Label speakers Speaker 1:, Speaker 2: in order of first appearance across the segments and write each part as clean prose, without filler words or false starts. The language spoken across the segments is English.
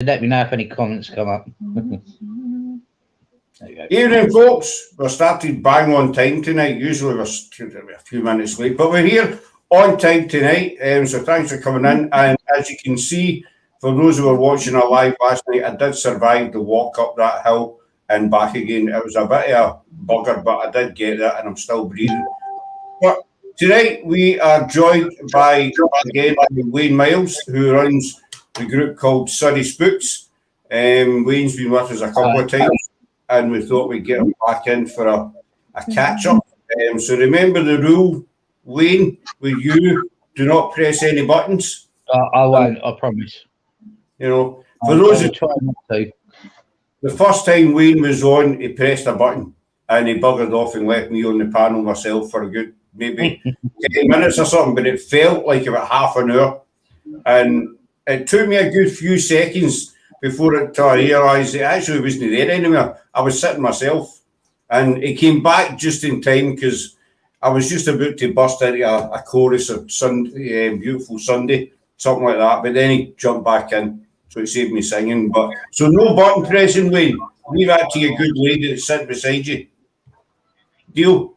Speaker 1: Let me know if any comments come up. There you go.
Speaker 2: Evening, folks. We're started bang on time tonight. Usually we're a few minutes late, but we're here on time tonight. So thanks for coming in. And as you can see, for those who were watching our live last night, I did survive the walk up that hill and back again. It was a bit of a bugger, but I did get it, and I'm still breathing. But tonight we are joined by, again, Wayne Miles, who runs the group called Surrey Spooks. Wayne's been with us a couple of times, and we thought we'd get him back in for a catch-up. So remember the rule, Wayne, with you, do not press any buttons.
Speaker 1: I won't, I promise.
Speaker 2: You know, for those who
Speaker 1: try not to.
Speaker 2: The first time Wayne was on, he pressed a button and he buggered off and left me on the panel myself for a good maybe 10 minutes or something, but it felt like about half an hour. And it took me a good few seconds before I realised it actually wasn't there anymore. I was sitting myself, and he came back just in time because I was just about to burst into a chorus of Beautiful Sunday, something like that, but then he jumped back in. So it saved me singing. But so no button pressing, Wayne. Leave that to your good lady that's sitting beside you. Deal?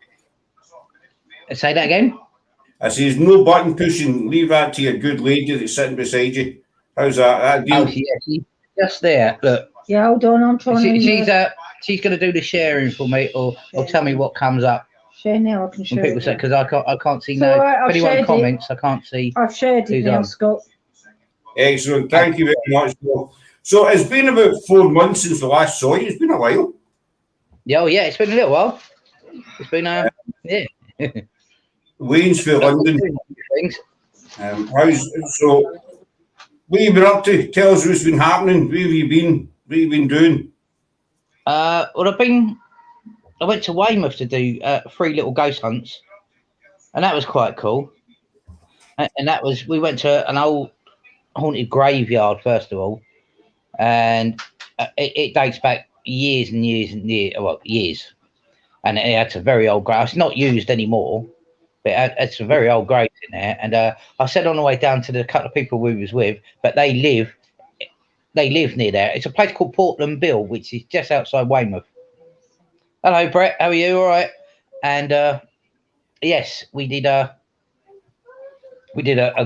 Speaker 1: Say that again?
Speaker 2: I says no button pushing. Leave that to your good lady that's sitting beside you. How's that deal?
Speaker 1: Oh, yeah, she's just there. Look.
Speaker 3: Yeah, hold on. I'm trying to.
Speaker 1: She's going to do the sharing for me, or tell me what comes up.
Speaker 3: Share now. I can share.
Speaker 1: People say because I can't see
Speaker 3: no. Right,
Speaker 1: if anyone comments, I can't see.
Speaker 3: I've shared it now, Scott.
Speaker 2: Excellent. Thank you very much. So it's been about 4 months since the last saw you. It's been a while.
Speaker 1: Yeah, it's been a little while. It's been yeah.
Speaker 2: Wayne's for London. So what have you been up to? Tell us what's been happening. Where have you been? What have you been doing?
Speaker 1: Well, I went to Weymouth to do 3 little ghost hunts, and that was quite cool. And that was, we went to an old haunted graveyard first of all, and it dates back years and years and years. Well, years, and it had some very old graves. It's not used anymore, but it's some very old graves in there. And I said on the way down to the couple of people we was with, but they live near there. It's a place called Portland Bill, which is just outside Weymouth. Hello, Brett. How are you? All right. And yes, we did a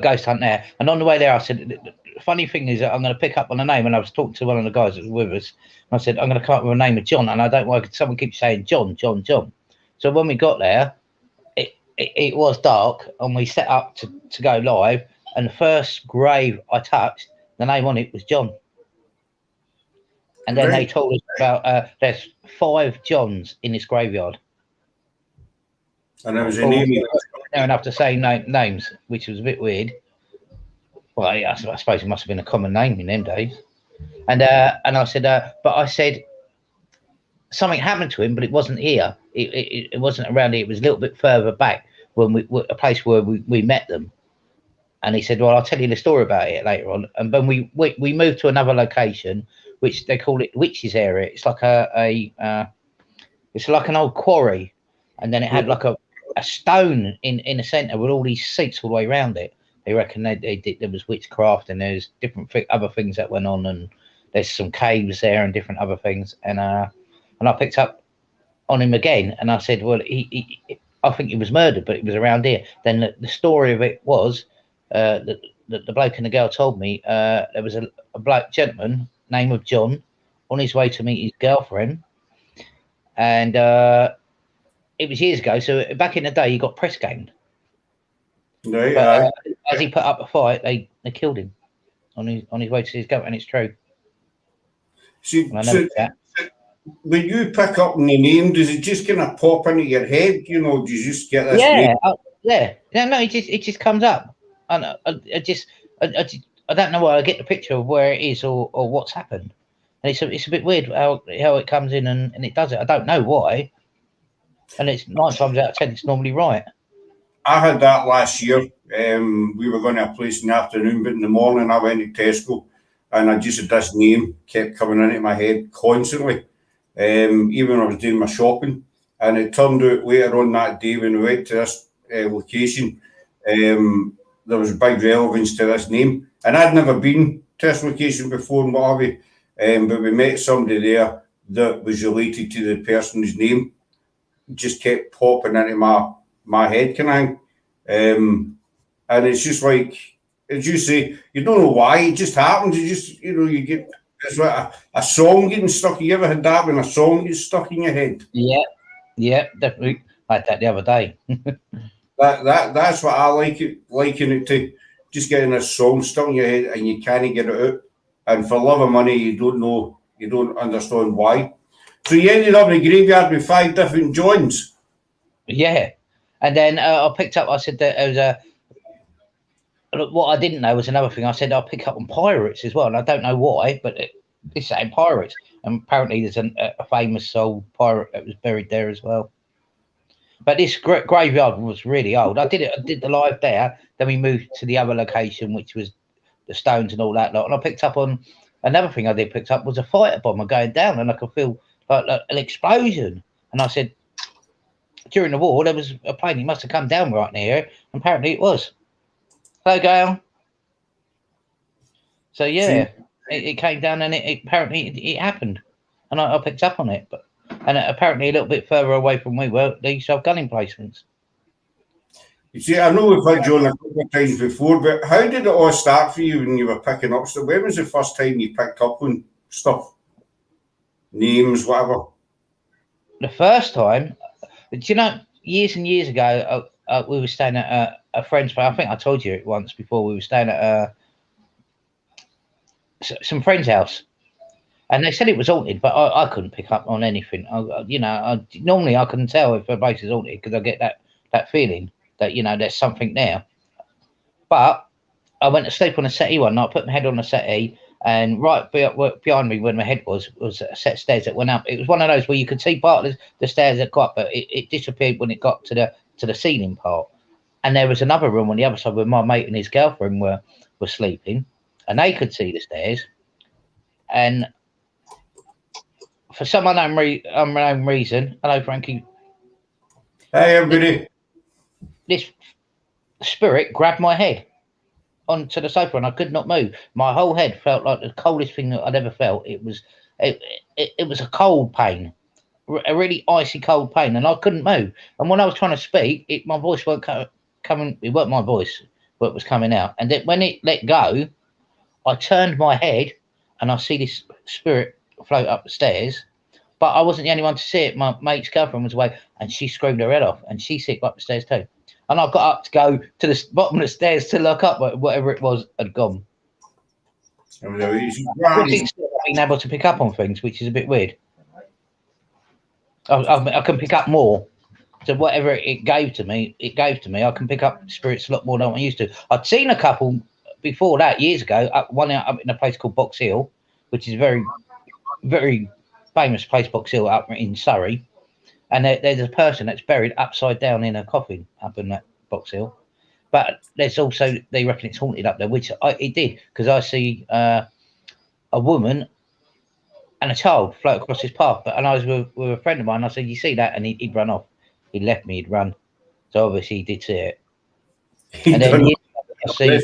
Speaker 1: ghost hunt there. And on the way there, I said, the funny thing is that I'm going to pick up on a name. And I was talking to one of the guys that was with us. And I said, I'm going to come up with a name of John. And I don't want someone keeps saying John. So when we got there, it was dark, and we set up to go live. And the first grave I touched, the name on it was John. And then they told us about there's 5 Johns in this graveyard.
Speaker 2: And there was a name.
Speaker 1: Fair enough to say names, which was a bit weird. Well, I suppose it must have been a common name in them days. And I said, but I said something happened to him, but it wasn't here. It wasn't around here. It was a little bit further back when a place where we met them. And he said, well, I'll tell you the story about it later on. And then we moved to another location, which they call it Witches area. It's like it's like an old quarry, and then it had like a stone in the centre with all these seats all the way around it. They reckon there was witchcraft, and there's different other things that went on, and there's some caves there and different other things. And I picked up on him again, and I said, well, I think he was murdered, but it was around here. Then the story of it was that the bloke and the girl told me there was a black gentleman name of John on his way to meet his girlfriend, and it was years ago. So back in the day, he got press ganged.
Speaker 2: Right,
Speaker 1: but, as he put up a fight, they killed him on his way to his girlfriend, and it's true.
Speaker 2: When you pick up the name, does it just kind of pop into your head? You know, do you just get this?
Speaker 1: Yeah. No, it just comes up. I don't know why I get the picture of where it is or what's happened, and it's a bit weird how it comes in and it does it. I don't know why, and it's 9 times out of 10 it's normally right.
Speaker 2: I had that last year. We were going to a place in the afternoon, but in the morning I went to Tesco, and I just had this name kept coming into my head constantly, even when I was doing my shopping. And it turned out later on that day when we went to this location, there was big relevance to this name. And I'd never been test location before and what have you, but we met somebody there that was related to the person's name. Just kept popping into my head, and it's just like, as you say, you don't know why, it just happens. You just, you get, it's like a song getting stuck. You ever had that when a song gets stuck in your head?
Speaker 1: Yeah, definitely. I had that the other day.
Speaker 2: That's what I liken it to, just getting a song stuck in your head and you can't get it out. And for love of money, you don't understand why. So you ended up in the graveyard with 5 different Johns.
Speaker 1: Yeah. And then I picked up, I said that there was what I didn't know was another thing. I said I'll pick up on pirates as well. And I don't know why, but it's saying pirates. And apparently there's a famous old pirate that was buried there as well. But this graveyard was really old. I did the live there. Then we moved to the other location, which was the stones and all that lot. And I picked up on another thing picked up was a fighter bomber going down, and I could feel like an explosion. And I said, during the war, there was a plane. It must have come down right near here. And apparently it was. Hello, Gail. So yeah, it came down, and apparently it happened, and I picked up on it. And apparently a little bit further away from we were, they used to have gun emplacements.
Speaker 2: You see, I know we've had you on a couple of times before, but how did it all start for you when you were picking up stuff? When was the first time you picked up on stuff? Names, whatever? The
Speaker 1: first time, do you know, years and years ago, we were staying at a friend's place. I think I told you it once before. We were staying at some friend's house. And they said it was haunted, but I couldn't pick up on anything. Normally I couldn't tell if a place is haunted because I get that feeling that, there's something there. But I went to sleep on a settee one night, put my head on a settee, and right behind me where my head was a set of stairs that went up. It was one of those where you could see part of the stairs that got up, but it disappeared when it got to the ceiling part. And there was another room on the other side where my mate and his girlfriend were sleeping, and they could see the stairs. And for some unknown reason, hello, Frankie.
Speaker 2: Hey, everybody.
Speaker 1: This spirit grabbed my head onto the sofa, and I could not move. My whole head felt like the coldest thing that I'd ever felt. It was a cold pain, a really icy cold pain, and I couldn't move. And when I was trying to speak, my voice weren't coming. It weren't my voice, but it was coming out. And then when it let go, I turned my head, and I see this spirit float up the stairs, but I wasn't the only one to see it. My mate's girlfriend was away, and she screamed her head off, and she sick up the stairs too. And I got up to go to the bottom of the stairs to look up, but whatever it was had gone. Being able to pick up on things, which is a bit weird. I can pick up more. So whatever it gave to me, I can pick up spirits a lot more than I used to. I'd seen a couple before that years ago. One up in a place called Box Hill, which is a very, very famous place, Box Hill, up in Surrey. And there's a person that's buried upside down in a coffin up in that Box Hill. But there's also, they reckon it's haunted up there, which it did, because I see a woman and a child float across his path. And I was with a friend of mine. I said, "You see that?" And he'd run off. He left me. He'd run. So obviously he did see it. And then I see.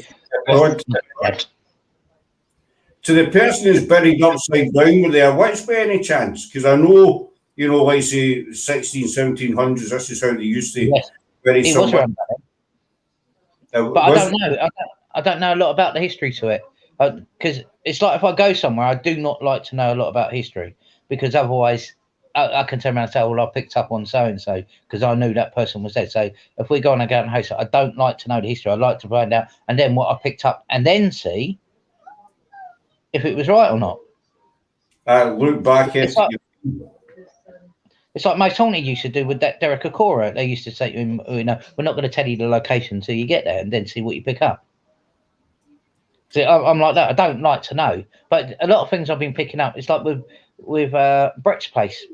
Speaker 2: So the person who's buried upside down were there witch by any chance? Because I know, like say 1700s, this is how they used to bury someone.
Speaker 1: But I don't know. I don't know a lot about the history to it. Because it's like if I go somewhere, I do not like to know a lot about history, because otherwise I can turn around and say, "Well, I picked up on so and so because I knew that person was dead." So if we go on a garden house, I don't like to know the history. I like to find out and then what I picked up, and then see if it was right or not.
Speaker 2: Look back.
Speaker 1: It's like most haunted used to do with that Derek Akora. They used to say to him, "We're not going to tell you the location until you get there, and then see what you pick up." So I'm like that. I don't like to know, but a lot of things I've been picking up. It's like with Brett's place,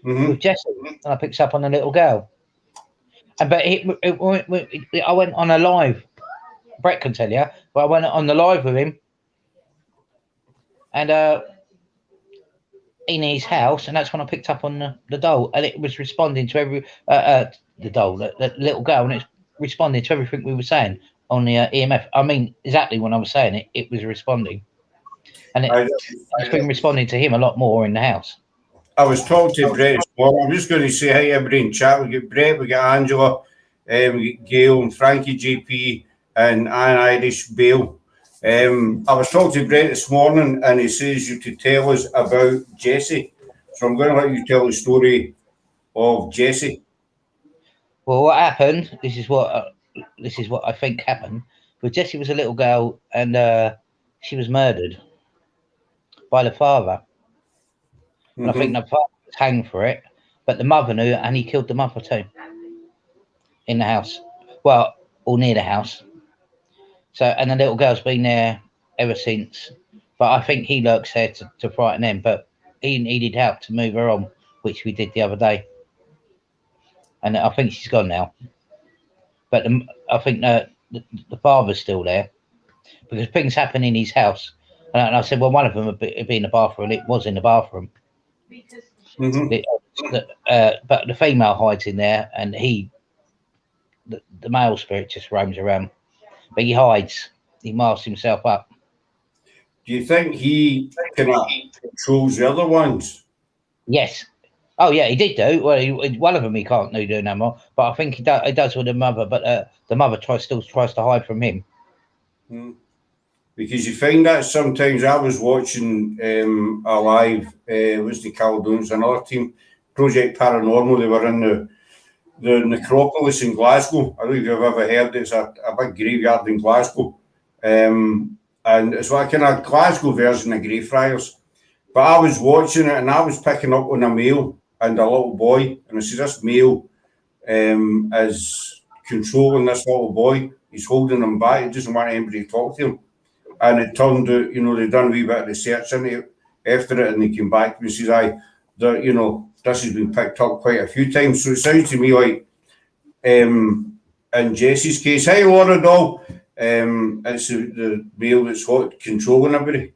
Speaker 1: with Jesse, and I picked up on a little girl. But I went on a live. Brett can tell you, but I went on the live with him, and in his house, and that's when I picked up on the doll, and it was responding to every the doll, the little girl, and it's responding to everything we were saying on the EMF. I mean, exactly when I was saying it, it was responding, and it's been responding to him a lot more in the house.
Speaker 2: I was talking to Brett this morning. I'm just going to say hi to everybody in chat. We got Brett, we got Angela, we got Gail and Frankie JP and Anne Irish Bale. I was talking to Brett this morning and he says you to tell us about Jessie. So I'm going to let you tell the story of Jessie.
Speaker 1: Well, what happened? This is what I think happened. But Jessie was a little girl and she was murdered by the father. And I think the father was hanged for it, but the mother knew, and he killed the mother too in the house. Well, or near the house. So, and the little girl's been there ever since. But I think he lurks there to frighten them. But he needed help to move her on, which we did the other day. And I think she's gone now. But I think the father's still there because things happen in his house. And I said, well, one of them would be in the bathroom. It was in the bathroom. But the female hides in there, and the male spirit just roams around. But he hides. He masks himself up.
Speaker 2: Do you think he controls the other ones?
Speaker 1: Yes. Oh, yeah, he did do. Well, one of them he can't do no more. But I think he does with the mother. But the mother still tries to hide from him.
Speaker 2: Because you find that sometimes. I was watching a live, was the Caledonians, another team, Project Paranormal. They were in the necropolis in Glasgow. I don't know if you've ever heard. It's a big graveyard in Glasgow. And it's like a kind of Glasgow version of Greyfriars. But I was watching it and I was picking up on a male and a little boy. And I see this male is controlling this little boy. He's holding him back. He doesn't want anybody to talk to him. And it turned out, they'd done a wee bit of research into it after it, and they came back to me and said, this has been picked up quite a few times. So it sounds to me like, in Jessie's case, hi Laura Doll, it's the male that's controlling everybody.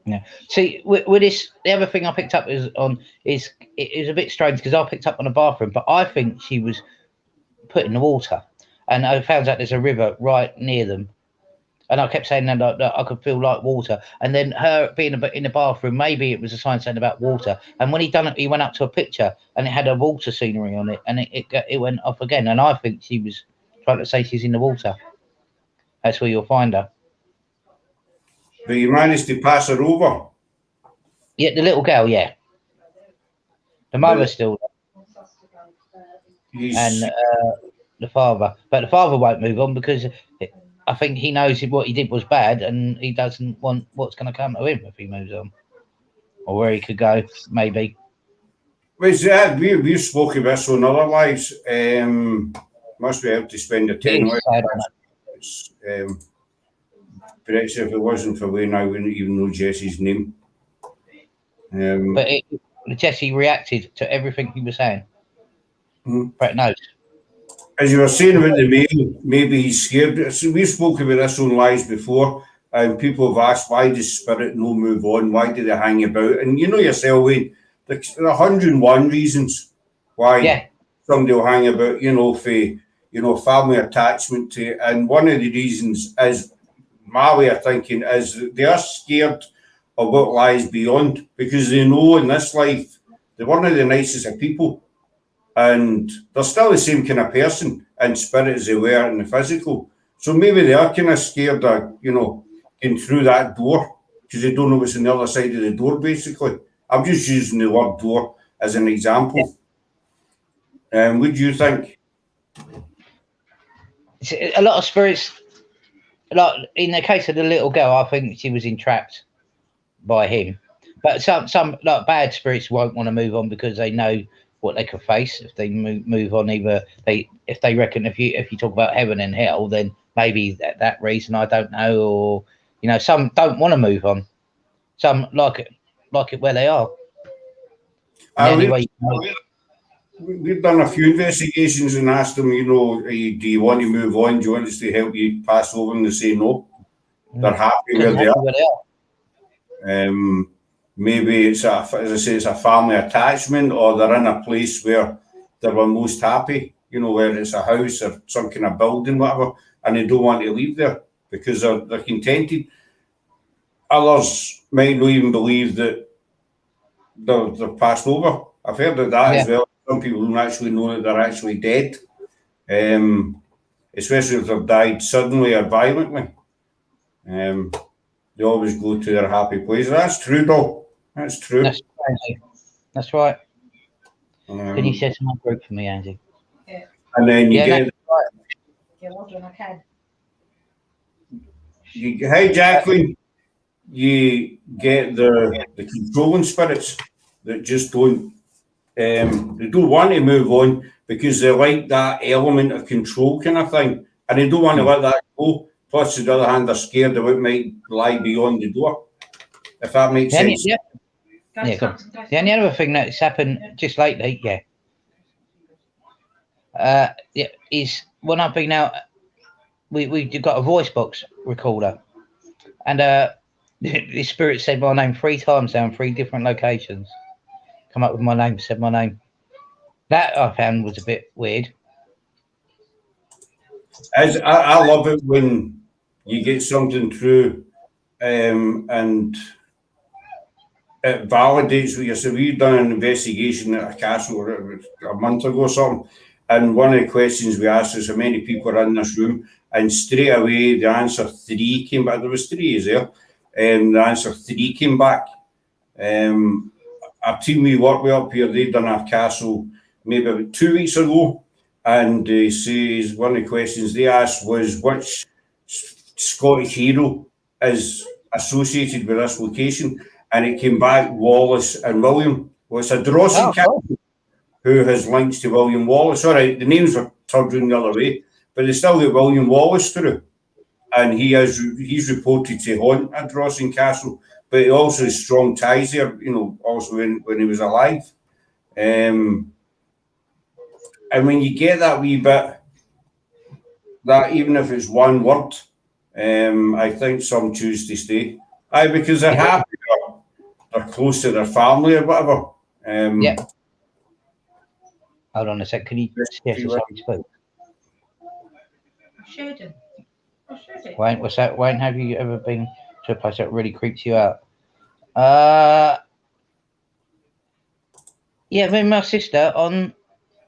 Speaker 1: Yeah. See, with this, the other thing I picked up is it was a bit strange because I picked up on a bathroom, but I think she was put in the water, and I found out there's a river right near them. And I kept saying that I could feel like water. And then her being in the bathroom, maybe it was a sign saying about water. And when he done it, he went up to a picture and it had a water scenery on it. And it went off again. And I think she was trying to say she's in the water. That's where you'll find her.
Speaker 2: But you managed to pass her over?
Speaker 1: Yeah, the little girl, yeah. The mother's still there. And the father. But the father won't move on because... I think he knows what he did was bad, and he doesn't want what's going to come to him if he moves on, or where he could go, maybe.
Speaker 2: Well, we've spoken about this on other lives. Must be able to spend the time. But if it wasn't for Wayne, I wouldn't even know Jessie's name.
Speaker 1: But Jessie reacted to everything he was saying. Brett knows.
Speaker 2: As you were saying about the male, maybe he's scared. We've spoken about this on lives before, and people have asked, why does spirit no move on? Why do they hang about? And you know yourself, Wayne, there are 101 reasons why somebody will hang about, for, family attachment to it. And one of the reasons is, my way of thinking, is they are scared of what lies beyond, because they know in this life, they're one of the nicest of people. And they're still the same kind of person in spirit as they were in the physical. So maybe they are kind of scared of, getting through that door because they don't know what's on the other side of the door, basically. I'm just using the word door as an example. What do you think?
Speaker 1: A lot of spirits, like in the case of the little girl, I think she was entrapped by him. But some like bad spirits won't want to move on because they know what they could face if they move on. If they reckon if you talk about heaven and hell, then maybe that reason, I don't know, or some don't want to move on. Some like it where they are.
Speaker 2: We've done a few investigations and asked them, do you want to move on? Do you want us to help you pass over? And they say no. They're happy where they are. Maybe it's a family attachment, or they're in a place where they were most happy. you know, whether it's a house or some kind of building, whatever, and they don't want to leave there because they're contented. Others might not even believe that they're passed over. I've heard of that as well. Some people don't actually know that they're actually dead, especially if they've died suddenly or violently. They always go to their happy place. That's true, though. That's true.
Speaker 1: That's right. Can you set some group for me, Andy?
Speaker 2: Yeah. And then you get...
Speaker 3: Yeah, what do I can?
Speaker 2: Hey, Jacqueline, you get the controlling spirits that just don't... they don't want to move on because they like that element of control kind of thing. And they don't want to let that go. Plus, on the other hand, they're scared of what might lie beyond the door. If that makes sense.
Speaker 1: Yeah. The only other thing that's happened just lately, is when I've been out, we've got a voice box recorder, and the spirit said my name 3 times now in 3 different locations. Come up with my name, said my name. That I found was a bit weird.
Speaker 2: As I love it when you get something through, and it validates what you're saying. We've done an investigation at a castle a month ago or something, and one of the questions we asked is how many people are in this room, and straight away the answer 3 came back. There was 3 is there, the answer 3 came back. A team we work with up here, they'd done a castle maybe about 2 weeks ago, and they says one of the questions they asked was which Scottish hero is associated with this location. And it came back Wallace and William. Well, it's a Drossy castle who has links to William Wallace. All right, the names were turned around the other way, but they still get William Wallace through. And he's reported to haunt at Drossy Castle, but he also has strong ties there, you know, also when he was alive. And when you get that wee bit, that even if it's one word, I think some choose to stay. Aye, because they're happy. They're close to their family or whatever.
Speaker 1: Hold on a sec. Can you suggest something spoke?
Speaker 3: Sheridan.
Speaker 1: Wayne, what's that? Wayne, have you ever been to a place that really creeps you out? Me and my sister on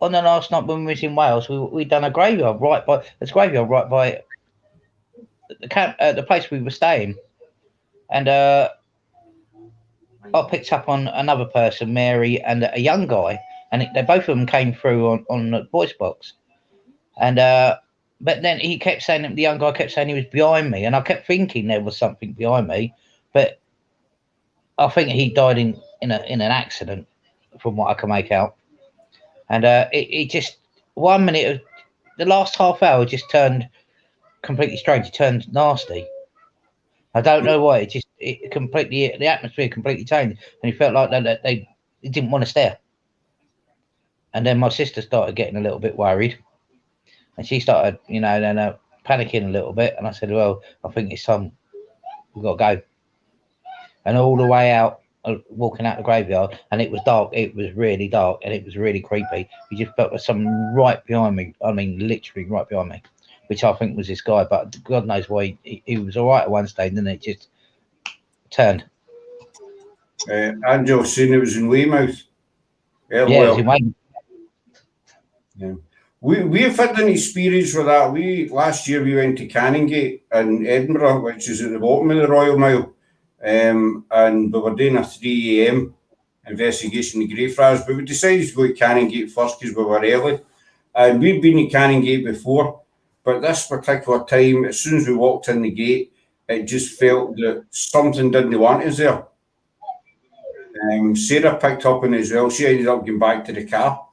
Speaker 1: the last night when we was in Wales, we done a graveyard right by the camp, the place we were staying, and I picked up on another person, Mary, and a young guy, and they both of them came through on the voice box, and but then he kept saying that the young guy kept saying he was behind me, and I kept thinking there was something behind me, but I think he died in an accident, from what I can make out, and it just 1 minute, the last half hour just turned completely strange. It turned nasty. I don't know why. It completely, the atmosphere completely changed, and he felt like they didn't want to stare. And then my sister started getting a little bit worried, and she started, panicking a little bit. And I said, "Well, I think it's time. We've got to go." And all the way out, walking out the graveyard, and it was dark. It was really dark, and it was really creepy. You just felt there was someone right behind me. I mean, literally right behind me, which I think was this guy. But God knows why he was all right at one stage, and then it just turned.
Speaker 2: Angel saying it was in Weymouth.
Speaker 1: It was in Weymouth.
Speaker 2: Yeah. We've had an experience with that. Last year we went to Canongate in Edinburgh, which is at the bottom of the Royal Mile, and we were doing a 3 a.m. investigation in Greyfriars, but we decided to go to Canongate first because we were early, and we'd been to Canongate before, but this particular time, as soon as we walked in the gate, it just felt that something didn't want us there. Sarah picked up on it as well. She ended up going back to the car.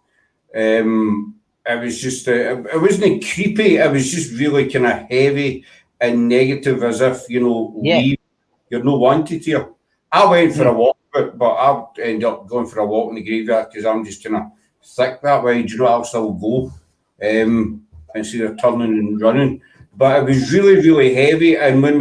Speaker 2: It was just, it wasn't creepy. It was just really kind of heavy and negative, as if, leave. You're not wanted here. I went for a walk, but I ended up going for a walk in the graveyard because I'm just kind of thick that way. Do you know, I'll still go instead of turning and running. But it was really, really heavy. And when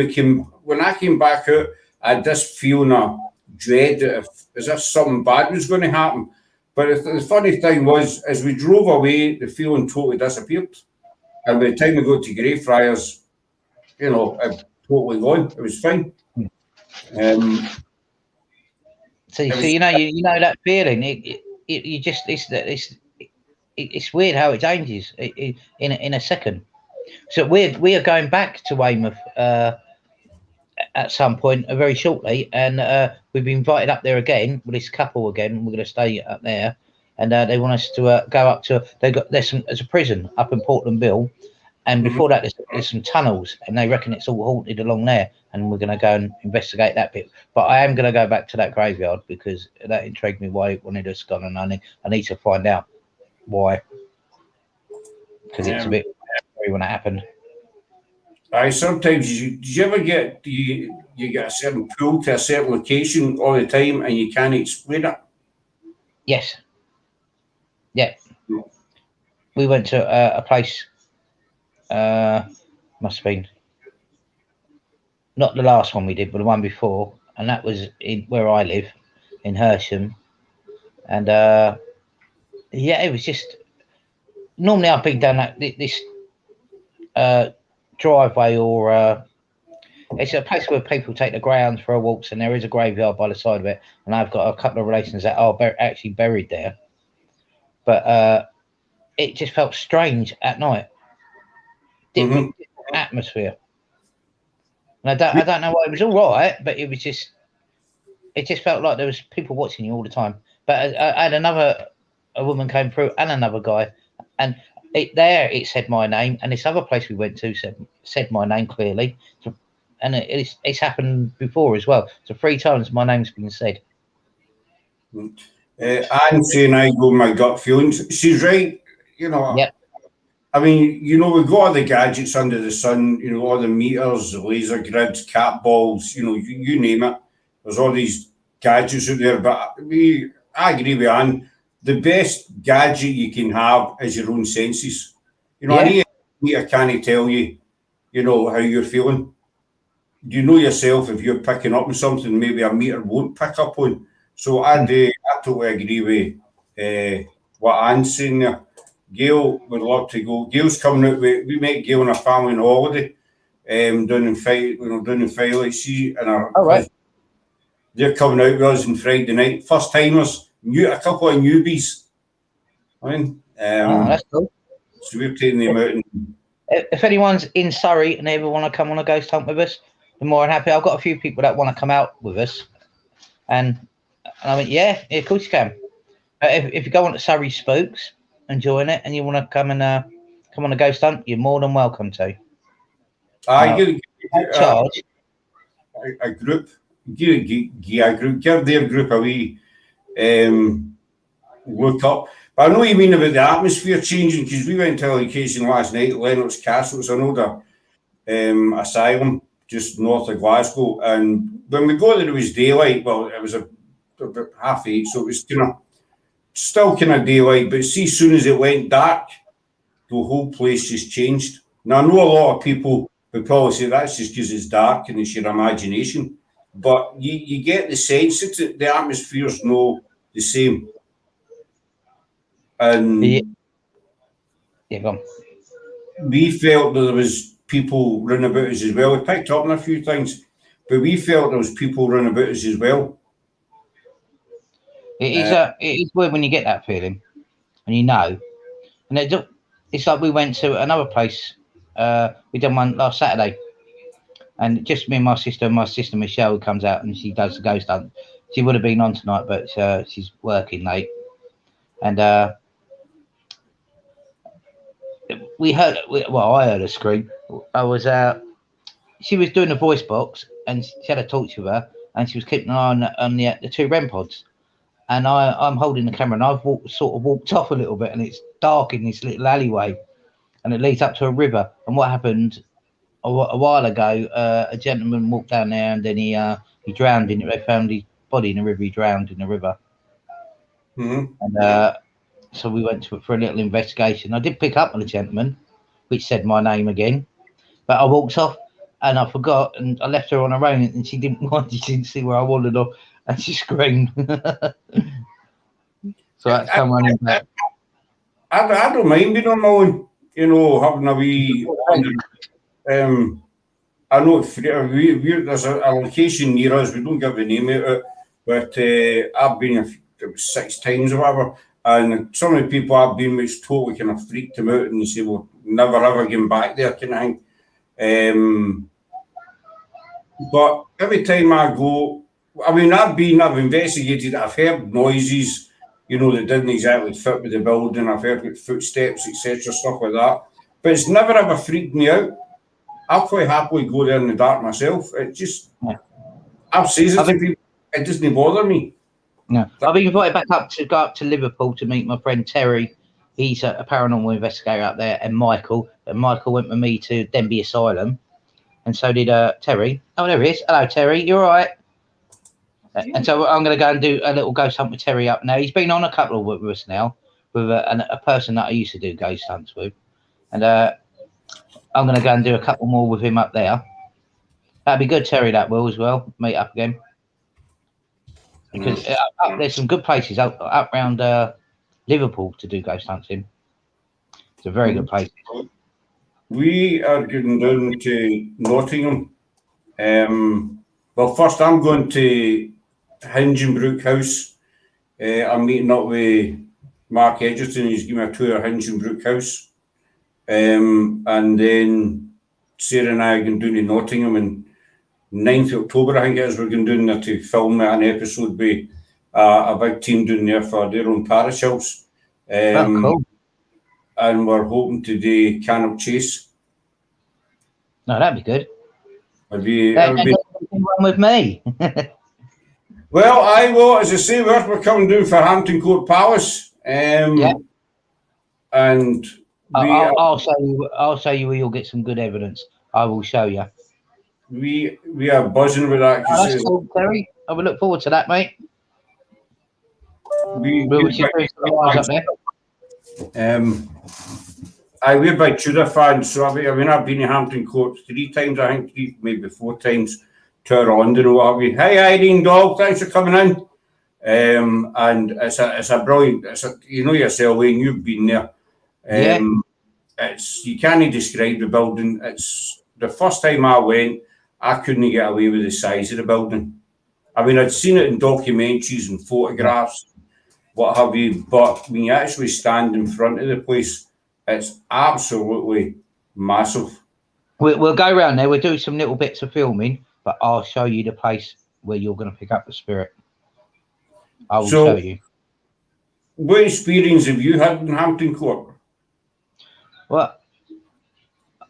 Speaker 2: I came back out, I had this feeling of dread, as if something bad was going to happen. But the funny thing was, as we drove away, the feeling totally disappeared. And by the time we got to Greyfriars, you know, it totally gone. It was fine.
Speaker 1: So
Speaker 2: It was,
Speaker 1: you know that feeling. You just it's weird how it changes in a second. So we are going back to Weymouth at some point very shortly, and we've been invited up there again with this couple again. We're going to stay up there, and they want us to go up to. There's a prison up in Portland Bill, and before that there's some tunnels, and they reckon it's all haunted along there, and we're going to go and investigate that bit. But I am going to go back to that graveyard because that intrigued me why it wanted us gone, and I need to find out why, because it's a bit scary when it happened.
Speaker 2: sometimes did you ever get you get a certain pull to a certain location all the time and you can't explain it?
Speaker 1: Yes. Yeah. We went to a place. Must have been not the last one we did, but the one before, and that was in where I live, in Hersham. And yeah, it was just normally I've been down this driveway, or it's a place where people take the grounds for a walks, and there is a graveyard by the side of it, and I've got a couple of relations that are actually buried there. But it just felt strange at night. Different atmosphere. And I don't know why. It was all right, but it just felt like there was people watching you all the time. But I had a woman came through and another guy, and it said my name, and this other place we went to said my name clearly. So, and it's happened before as well. So 3 times my name's been said.
Speaker 2: I'm saying I go my gut feelings. She's right. You know,
Speaker 1: Yep.
Speaker 2: I mean, you know, we've got all the gadgets under the sun, you know, all the meters, the laser grids, cat balls, you know, you name it. There's all these gadgets out there. But I agree with Anne. The best gadget you can have is your own senses. You know, any meter can't tell you, you know, how you're feeling. You know yourself if you're picking up on something maybe a meter won't pick up on. So I totally agree with what Anne's saying there. Gail would love to go. Gail's coming out with, we met Gail on a family on holiday down in Filey. She and her they're coming out with us on Friday night. First timers, a couple of newbies. I mean,
Speaker 1: That's cool.
Speaker 2: So we're taking them out.
Speaker 1: If anyone's in Surrey and they ever want to come on a ghost hunt with us, I'm more than happy. I've got a few people that want to come out with us, and I went, yeah, of course you can. If you go on to Surrey Spooks and join it, and you want to come on a ghost hunt, you're more than welcome to.
Speaker 2: Charge a group, give their group a wee look up. But I know you mean about the atmosphere changing, because we went to a location last night, Lennox Castle. It's an older asylum just north of Glasgow, and when we got there, it was daylight. Well, it was about 8:30, so it was still kind of daylight. But see, as soon as it went dark, the whole place just changed. Now, I know a lot of people would probably say that's just because it's dark and it's your imagination, but you get the sense that the atmosphere's no the same. And we felt that there was people running about us as well. We picked up on a few things, but we felt there was people running about us as well.
Speaker 1: It is weird when you get that feeling, and you know. And it's like we went to another place. We done one last Saturday, and just me and my sister Michelle comes out and she does the ghost hunt. She would have been on tonight, but she's working late, and I heard a scream. She was doing a voice box, and she had a torch with her, and she was keeping an eye on the 2 REM pods. And I'm holding the camera, and I've walked off a little bit, and it's dark in this little alleyway, and it leads up to a river. And what happened a while ago, a gentleman walked down there, and then he drowned in it. They found his body in the river. He drowned in the river.
Speaker 2: Mm-hmm.
Speaker 1: And so we went for a little investigation. I did pick up on the gentleman, which said my name again, but I walked off, and I forgot, and I left her on her own, and she didn't see where I wandered off. And she screamed. So that's someone in that.
Speaker 2: I don't mind being on my own, you know, having a wee. I know there's a location near us. We don't give the name of it, but I've been 6 times or whatever. And some of the people I've been with totally kind of freaked them out, and they say, "Well, never ever getting back there," kind of thing. But every time I go, I mean, I've investigated. I've heard noises, you know, that didn't exactly fit with the building. I've heard footsteps, etc., stuff like that. But it's never ever freaked me out. I'll quite happily go there in the dark myself. It just, I've said it to people, it doesn't bother me.
Speaker 1: No, I've been invited back up to go up to Liverpool to meet my friend Terry. He's a paranormal investigator up there, and Michael. And Michael went with me to Denby Asylum, and so did Terry. Oh, there he is. Hello, Terry. You all right? And so I'm going to go and do a little ghost hunt with Terry up now. He's been on a couple with us now, with a person that I used to do ghost hunts with, and I'm going to go and do a couple more with him up there. That'd be good, Terry. That will as well. Meet up again. Because there's some good places up around Liverpool to do ghost hunting. It's a very good place.
Speaker 2: We are getting down to Nottingham. Well, first I'm going to Hingenbrook House. I'm meeting up with Mark Edgerton. He's giving me a tour of Hingenbrook House. And then Sarah and I are going down to Nottingham and 9th of October, I think it is, we're going down there to film an episode with a big team down there for their own parish house.
Speaker 1: Cool.
Speaker 2: And we're hoping to do Cannock Chase.
Speaker 1: No, that'd be good.
Speaker 2: It'd be
Speaker 1: one with me.
Speaker 2: Well, I will, as I say, we're coming down for Hampton Court Palace. And
Speaker 1: I'll show you where you'll get some good evidence. I will show you.
Speaker 2: We are buzzing with that.
Speaker 1: That's cool, Terry. I will look forward to that, mate. We're
Speaker 2: big Tudor fans, so I've been in Hampton Court 3 times, I think, maybe 4 times, to London or what have you. Hey, Irene Dog, thanks for coming in. And it's a brilliant, you know yourself, Wayne, you've been there. You can't describe the building. It's the first time I went, I couldn't get away with the size of the building. I mean, I'd seen it in documentaries and photographs, what have you, but when you actually stand in front of the place, it's absolutely massive.
Speaker 1: We'll go around there. We'll do some little bits of filming, but I'll show you the place where you're going to pick up the spirit. I will show you.
Speaker 2: What experience have you had in Hampton Court?
Speaker 1: Well,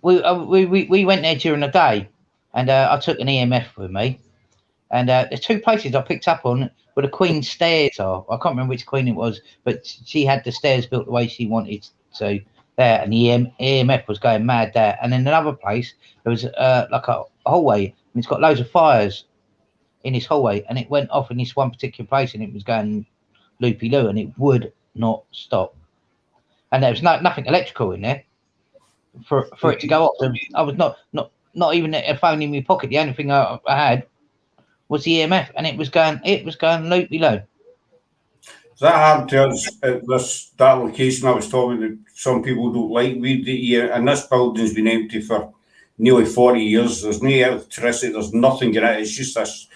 Speaker 1: we went there during the day, and I took an EMF with me, and there's 2 places I picked up on where the Queen's stairs are. I can't remember which Queen it was, but she had the stairs built the way she wanted to there, and the EMF was going mad there. And in another place, there was like a hallway, and it's got loads of fires in this hallway, and it went off in this one particular place, and it was going loopy-loo, and it would not stop. And there was nothing electrical in there for it to go off. So I was not even a phone in my pocket. The only thing I had was the EMF, and it was going loopy-loo.
Speaker 2: That happened to us at that location I was talking that some people don't like. And this building's been empty for nearly 40 years. There's no electricity. There's nothing in it. It's just this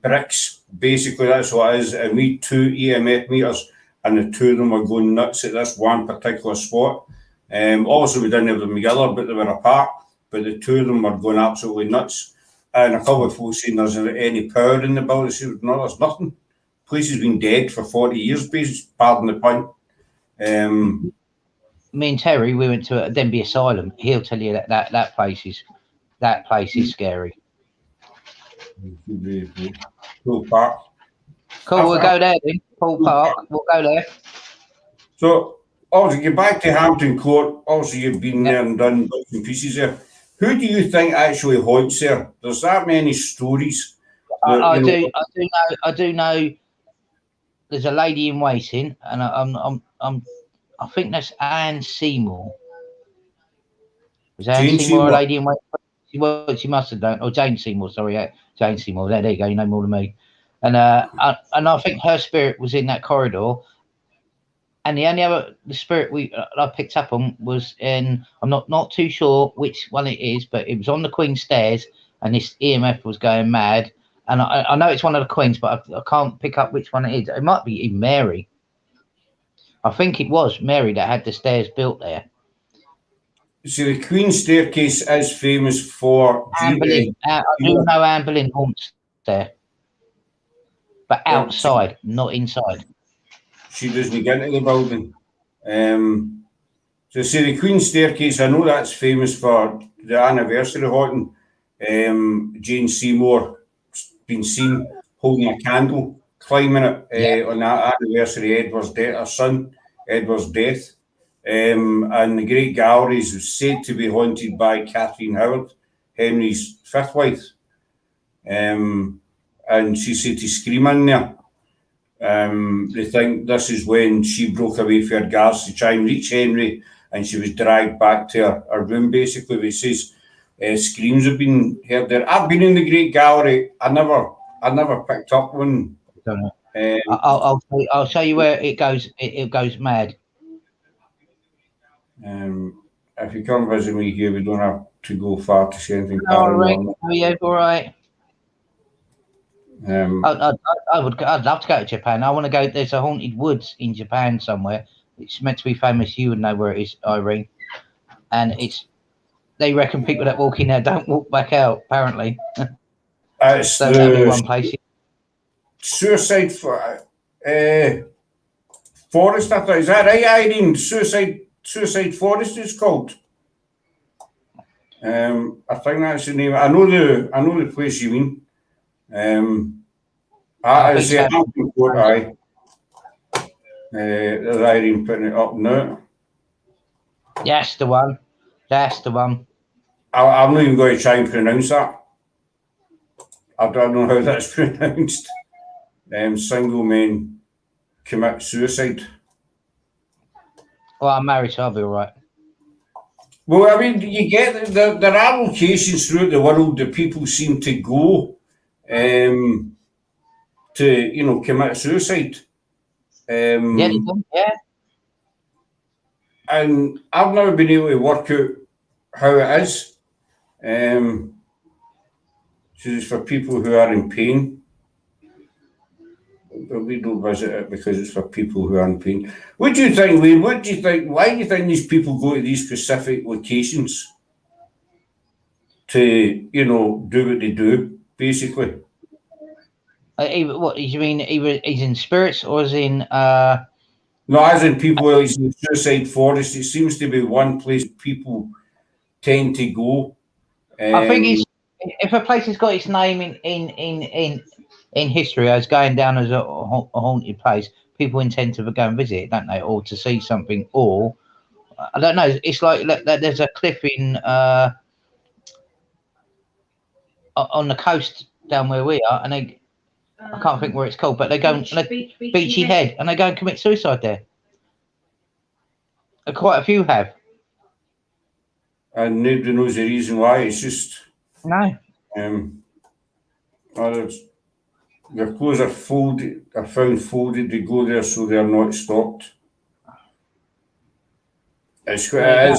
Speaker 2: bricks. Basically, that's what it is. And we 2 EMF meters, and the 2 of them were going nuts at this one particular spot. Also, we didn't have them together, but they were apart. But the 2 of them were going absolutely nuts. And a couple of folks saying there's any power in the building. I said, no, there's nothing. The place has been dead for 40 years, pardon the pun.
Speaker 1: Me and Terry, we went to Denby Asylum. He'll tell you that place is scary.
Speaker 2: Pool Park.
Speaker 1: Cool, we'll go there then. Pool Park, we'll go there.
Speaker 2: So, obviously, get back to Hampton Court. Obviously, you've been there and done bits and pieces there. Who do you think actually haunts there? There's that many stories.
Speaker 1: I do know. There's a lady in waiting, and I think that's Anne Seymour. Was Anne Seymour a lady in waiting? Well, she must have done. Or Jane Seymour, sorry, Jane Seymour. There you go. You know more than me. and I think her spirit was in that corridor. And the only other the spirit I picked up on was in, I'm not too sure which one it is, but it was on the Queen's stairs, and this EMF was going mad. And I know it's one of the Queens, but I can't pick up which one it is. It might be even Mary. I think it was Mary that had the stairs built there.
Speaker 2: So the Queen's staircase is famous for
Speaker 1: Anne Boleyn. I do know Anne Boleyn haunts there, but outside, not inside.
Speaker 2: She doesn't get into the building. So see, the Queen's staircase, I know that's famous for the anniversary haunting. Jane Seymour been seen holding a candle, climbing it on that anniversary Edward's death, her son Edward's death. And the Great Galleries was said to be haunted by Catherine Howard, Henry's fifth wife. And she said to scream in there. They think this is when she broke away from her guards to try and reach Henry, and she was dragged back to her room, basically. It says screams have been heard there. I've been in the Great Gallery. I never picked up one.
Speaker 1: I'll show you where it goes. It goes mad.
Speaker 2: If you come visit me here, we don't have to go far to see anything.
Speaker 1: All right. Are you all right? I'd love to go to Japan. I want to go. There's a haunted woods in Japan somewhere. It's meant to be famous. You would know where it is, Irene. And they reckon people that walk in there don't walk back out. Apparently,
Speaker 2: it's
Speaker 1: so that'd be one place.
Speaker 2: Suicide Forest. I thought, is that right, Irene? Suicide Forest is called. I think that's the name. I know the place you mean. Is the Hampton Court, aye. There's Irene putting it up now.
Speaker 1: That's the one. That's the one.
Speaker 2: I'm not even going to try and pronounce that. I don't know how that's pronounced. Single men commit suicide.
Speaker 1: Well, I'm married, so I'll be all right.
Speaker 2: Well, I mean, you get there are locations throughout the world that people seem to go to, commit suicide.
Speaker 1: Yeah.
Speaker 2: And I've never been able to work out how it is. So it's for people who are in pain. But we don't visit it because it's for people who are in pain. What do you think, Wayne? What do you think? Why do you think these people go to these specific locations to, do what they do, basically?
Speaker 1: What do you mean? Either he's in spirits or is in?
Speaker 2: No, as in people. He's in Suicide Forest. It seems to be one place people tend to go.
Speaker 1: I think if a place has got its name in history as going down as a haunted place, people intend to go and visit it, don't they, or to see something? Or I don't know. It's like there's a cliff in on the coast down where we are, and I can't think where it's called, but they go Beachy Head, and they go and commit suicide there. Quite a few have.
Speaker 2: And nobody knows the reason why. It's just
Speaker 1: no.
Speaker 2: Their clothes are folded. Are found folded. They go there so they are not stopped. It's quite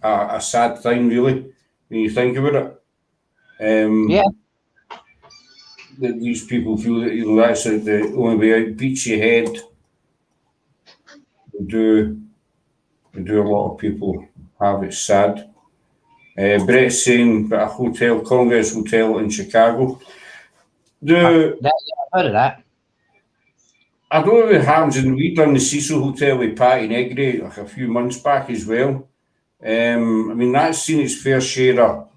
Speaker 2: a sad thing, really, when you think about it. That these people feel that that's the only way out. Beachy Head. They do a lot of people have it sad. Brett's saying about a hotel, Congress Hotel in Chicago.
Speaker 1: I've heard of that.
Speaker 2: I don't know if it happens, and we done the Cecil Hotel with Patty Negri a few months back as well. I mean, that's seen its fair share of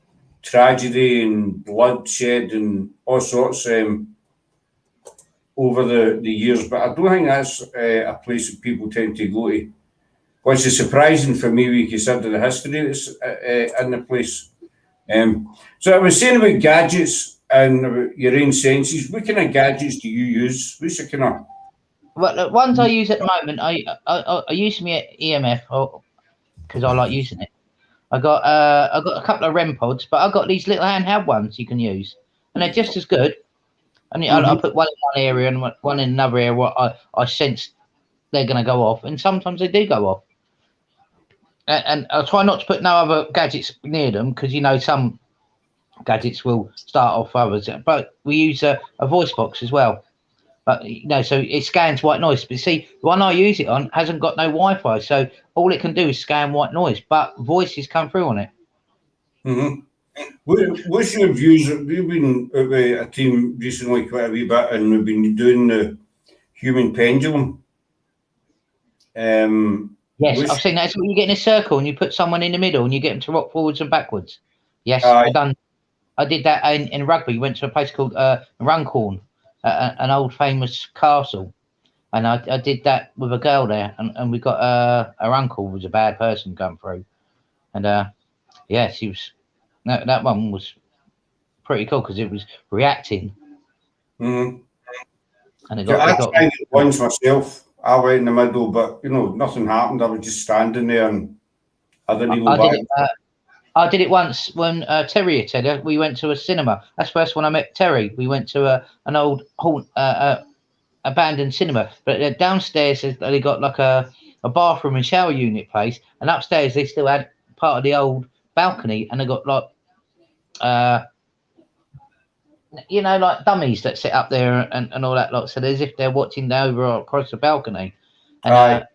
Speaker 2: tragedy and bloodshed and all sorts over the years, but I don't think that's a place that people tend to go to. Which is surprising for me when you consider the history that's in the place. So I was saying about gadgets and about your own senses. What kind of gadgets do you use? What's your kind of...
Speaker 1: Well, the ones I use at the moment, I use my EMF because I like using it. I got a couple of REM pods, but I got these little handheld ones you can use, and they're just as good. And I put one in one area and one in another area. What I sense they're going to go off, and sometimes they do go off. And I try not to put no other gadgets near them because some gadgets will start off others. But we use a voice box as well. But so it scans white noise. But see, the one I use it on hasn't got no Wi-Fi, so all it can do is scan white noise. But voices come through on it.
Speaker 2: What's your views? We've been with a team recently quite a wee bit, and we've been doing the human pendulum.
Speaker 1: Yes, I've seen that. It's when you get in a circle and you put someone in the middle and you get them to rock forwards and backwards. Yes, I've done. I did that in rugby. We went to a place called Runcorn, an old famous castle, and I did that with a girl there, and we got her uncle was a bad person going through, and she was. That one was pretty cool because it was reacting.
Speaker 2: And I tried it once myself. I went in the middle, but nothing happened. I was just standing there, and I didn't even. I did it once when Terry attended. We went to a cinema. That's the first when I met Terry. We went to an old abandoned cinema, but downstairs they got like a bathroom and shower unit place, and upstairs they still had part of the old balcony, and they got like like dummies that sit up there and all that lot, so as if they're watching over across the balcony. And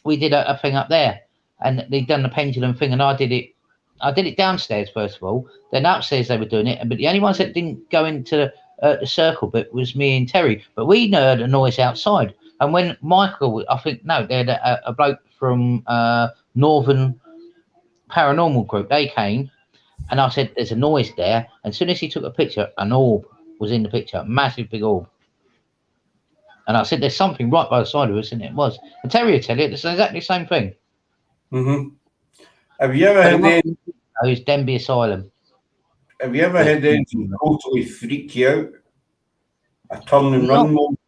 Speaker 2: we did a thing up there, and they'd done the pendulum thing, and I did it downstairs first of all, then upstairs they were doing it, but the only ones that didn't go into the circle bit was me and Terry, but we heard a noise outside. And when Michael, I think they had a bloke from Northern Paranormal Group, they came, and I said there's a noise there, and as soon as he took a picture, an orb was in the picture, a massive big orb, and I said there's something right by the side of us, and it was. And Terry will tell you it's exactly the same thing. Have you ever had any?
Speaker 1: It's Denby Asylum.
Speaker 2: Have you ever had anything totally freak you out? A turn and run moment?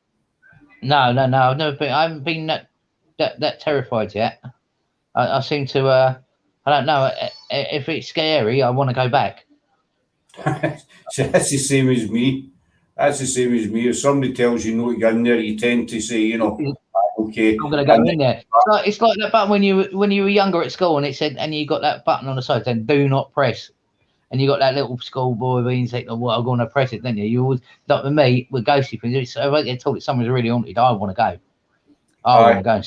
Speaker 1: No. I've never been. I haven't been that terrified yet. I seem to. I don't know. If it's scary, I want to go back.
Speaker 2: So that's the same as me. If somebody tells you not to go in there, you tend to say, okay,
Speaker 1: I'm going to go in there. It's like that button when you were younger at school, and it said, and you got that button on the side saying "Do not press," and you got that little schoolboy being saying, "Oh, well, I'm going to press it." Then you always, like with me, with ghosty things. If I get told that someone's really haunted, I want to go. I want to go.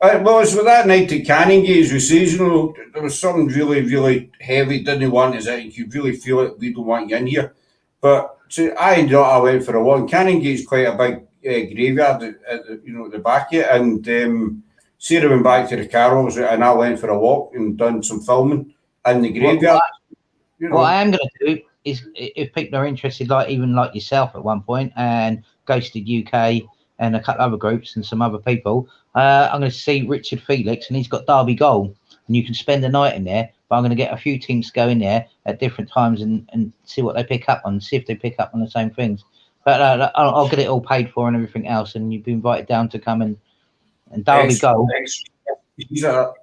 Speaker 2: Well, it's with that night at Canongate, as we say, there was something really, really heavy. Didn't want us out. You could really feel it. We don't want you in here. But I ended up. I went for a walk. Canongate's quite a big graveyard at the back of it. And Sarah went back to the carols, and I went for a walk and done some filming in the graveyard.
Speaker 1: What I am going to do is, if people are interested, like even like yourself at one point, and Ghosted UK and a couple other groups and some other people, I'm going to see Richard Felix, and he's got Derby Goal, and you can spend the night in there. But I'm going to get a few teams to go in there at different times and see what they pick up on, see if they pick up on the same things. But I'll get it all paid for and everything else, and you've been invited down to come and Derby Goal.
Speaker 2: He's a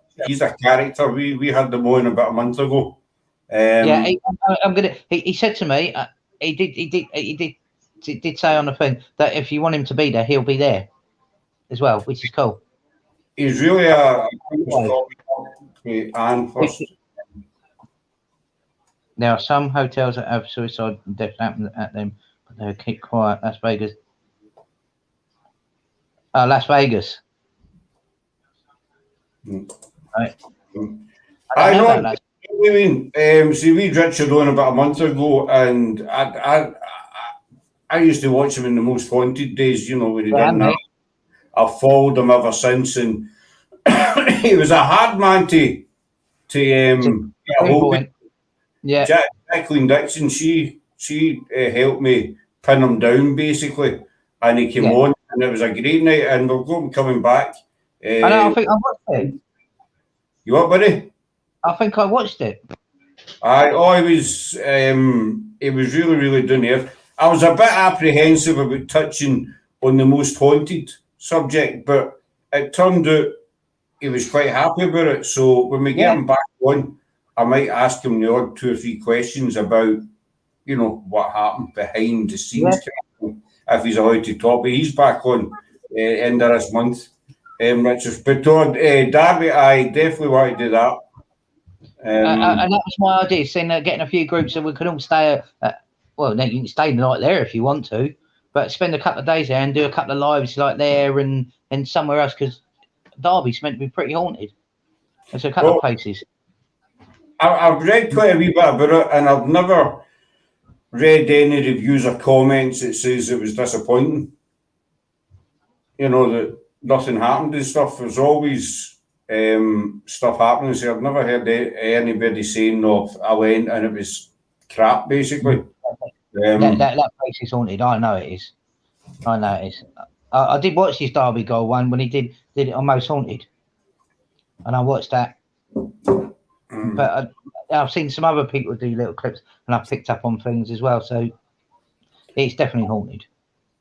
Speaker 2: character. We had them on about a month ago.
Speaker 1: He said to me, he did say on the thing that if you want him to be there, he'll be there as well, which is cool.
Speaker 2: He's really a first.
Speaker 1: There are some hotels that have suicide and death happen at them, but they keep quiet. Las Vegas. Las Vegas. Right.
Speaker 2: I know. See, we Richard on about a month ago, and I used to watch him in the Most Haunted days, when he done that. I've followed him ever since, and he was a hard man to get a hold of.
Speaker 1: Yeah.
Speaker 2: Jacqueline Dixon, she helped me pin him down basically, and he came on, and it was a great night, and we're going coming back.
Speaker 1: I know. I think I watched it.
Speaker 2: You what, buddy?
Speaker 1: I think I watched it.
Speaker 2: It was really, really down there. I was a bit apprehensive about touching on the Most Haunted subject, but it turned out he was quite happy about it. So when we get him back on, I might ask him the odd 2 or 3 questions about, you know, what happened behind the scenes, if he's allowed to talk. But he's back on end of this month. Richard, but Darby, I definitely want to do that.
Speaker 1: And that was my idea, saying getting a few groups so we could all stay. Well, then you can stay the night there if you want to, but spend a couple of days there and do a couple of lives like there and somewhere else, because Derby's meant to be pretty haunted. There's a couple of places.
Speaker 2: I've read quite a wee bit about it, and I've never read any reviews or comments that says it was disappointing. You know, that nothing happened and stuff. There's always stuff happening. So I've never heard anybody saying, no, I went and it was crap, basically.
Speaker 1: That place is haunted. I know it is. I did watch this Derby goal one when he did it on Most Haunted, and I watched that. But I've seen some other people do little clips, and I've picked up on things as well. So it's definitely haunted.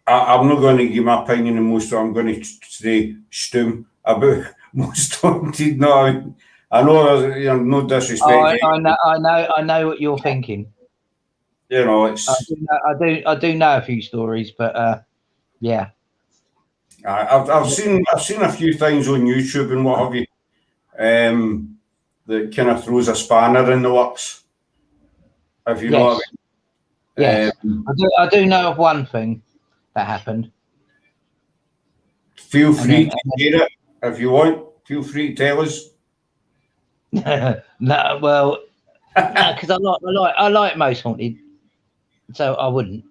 Speaker 2: I'm not going to give my opinion on most. I'm going to say stum about Most Haunted. No, I know there's no disrespect.
Speaker 1: I know what you're thinking.
Speaker 2: You know, it's.
Speaker 1: I do know a few stories, but yeah.
Speaker 2: I've seen a few things on YouTube and what have you, that kind of throws a spanner in the works. If you know what I mean.
Speaker 1: Yes, I do know of one thing that happened.
Speaker 2: Feel free to hear it if you want. Feel free to tell us.
Speaker 1: No, well, because I like Most Haunted, so I wouldn't.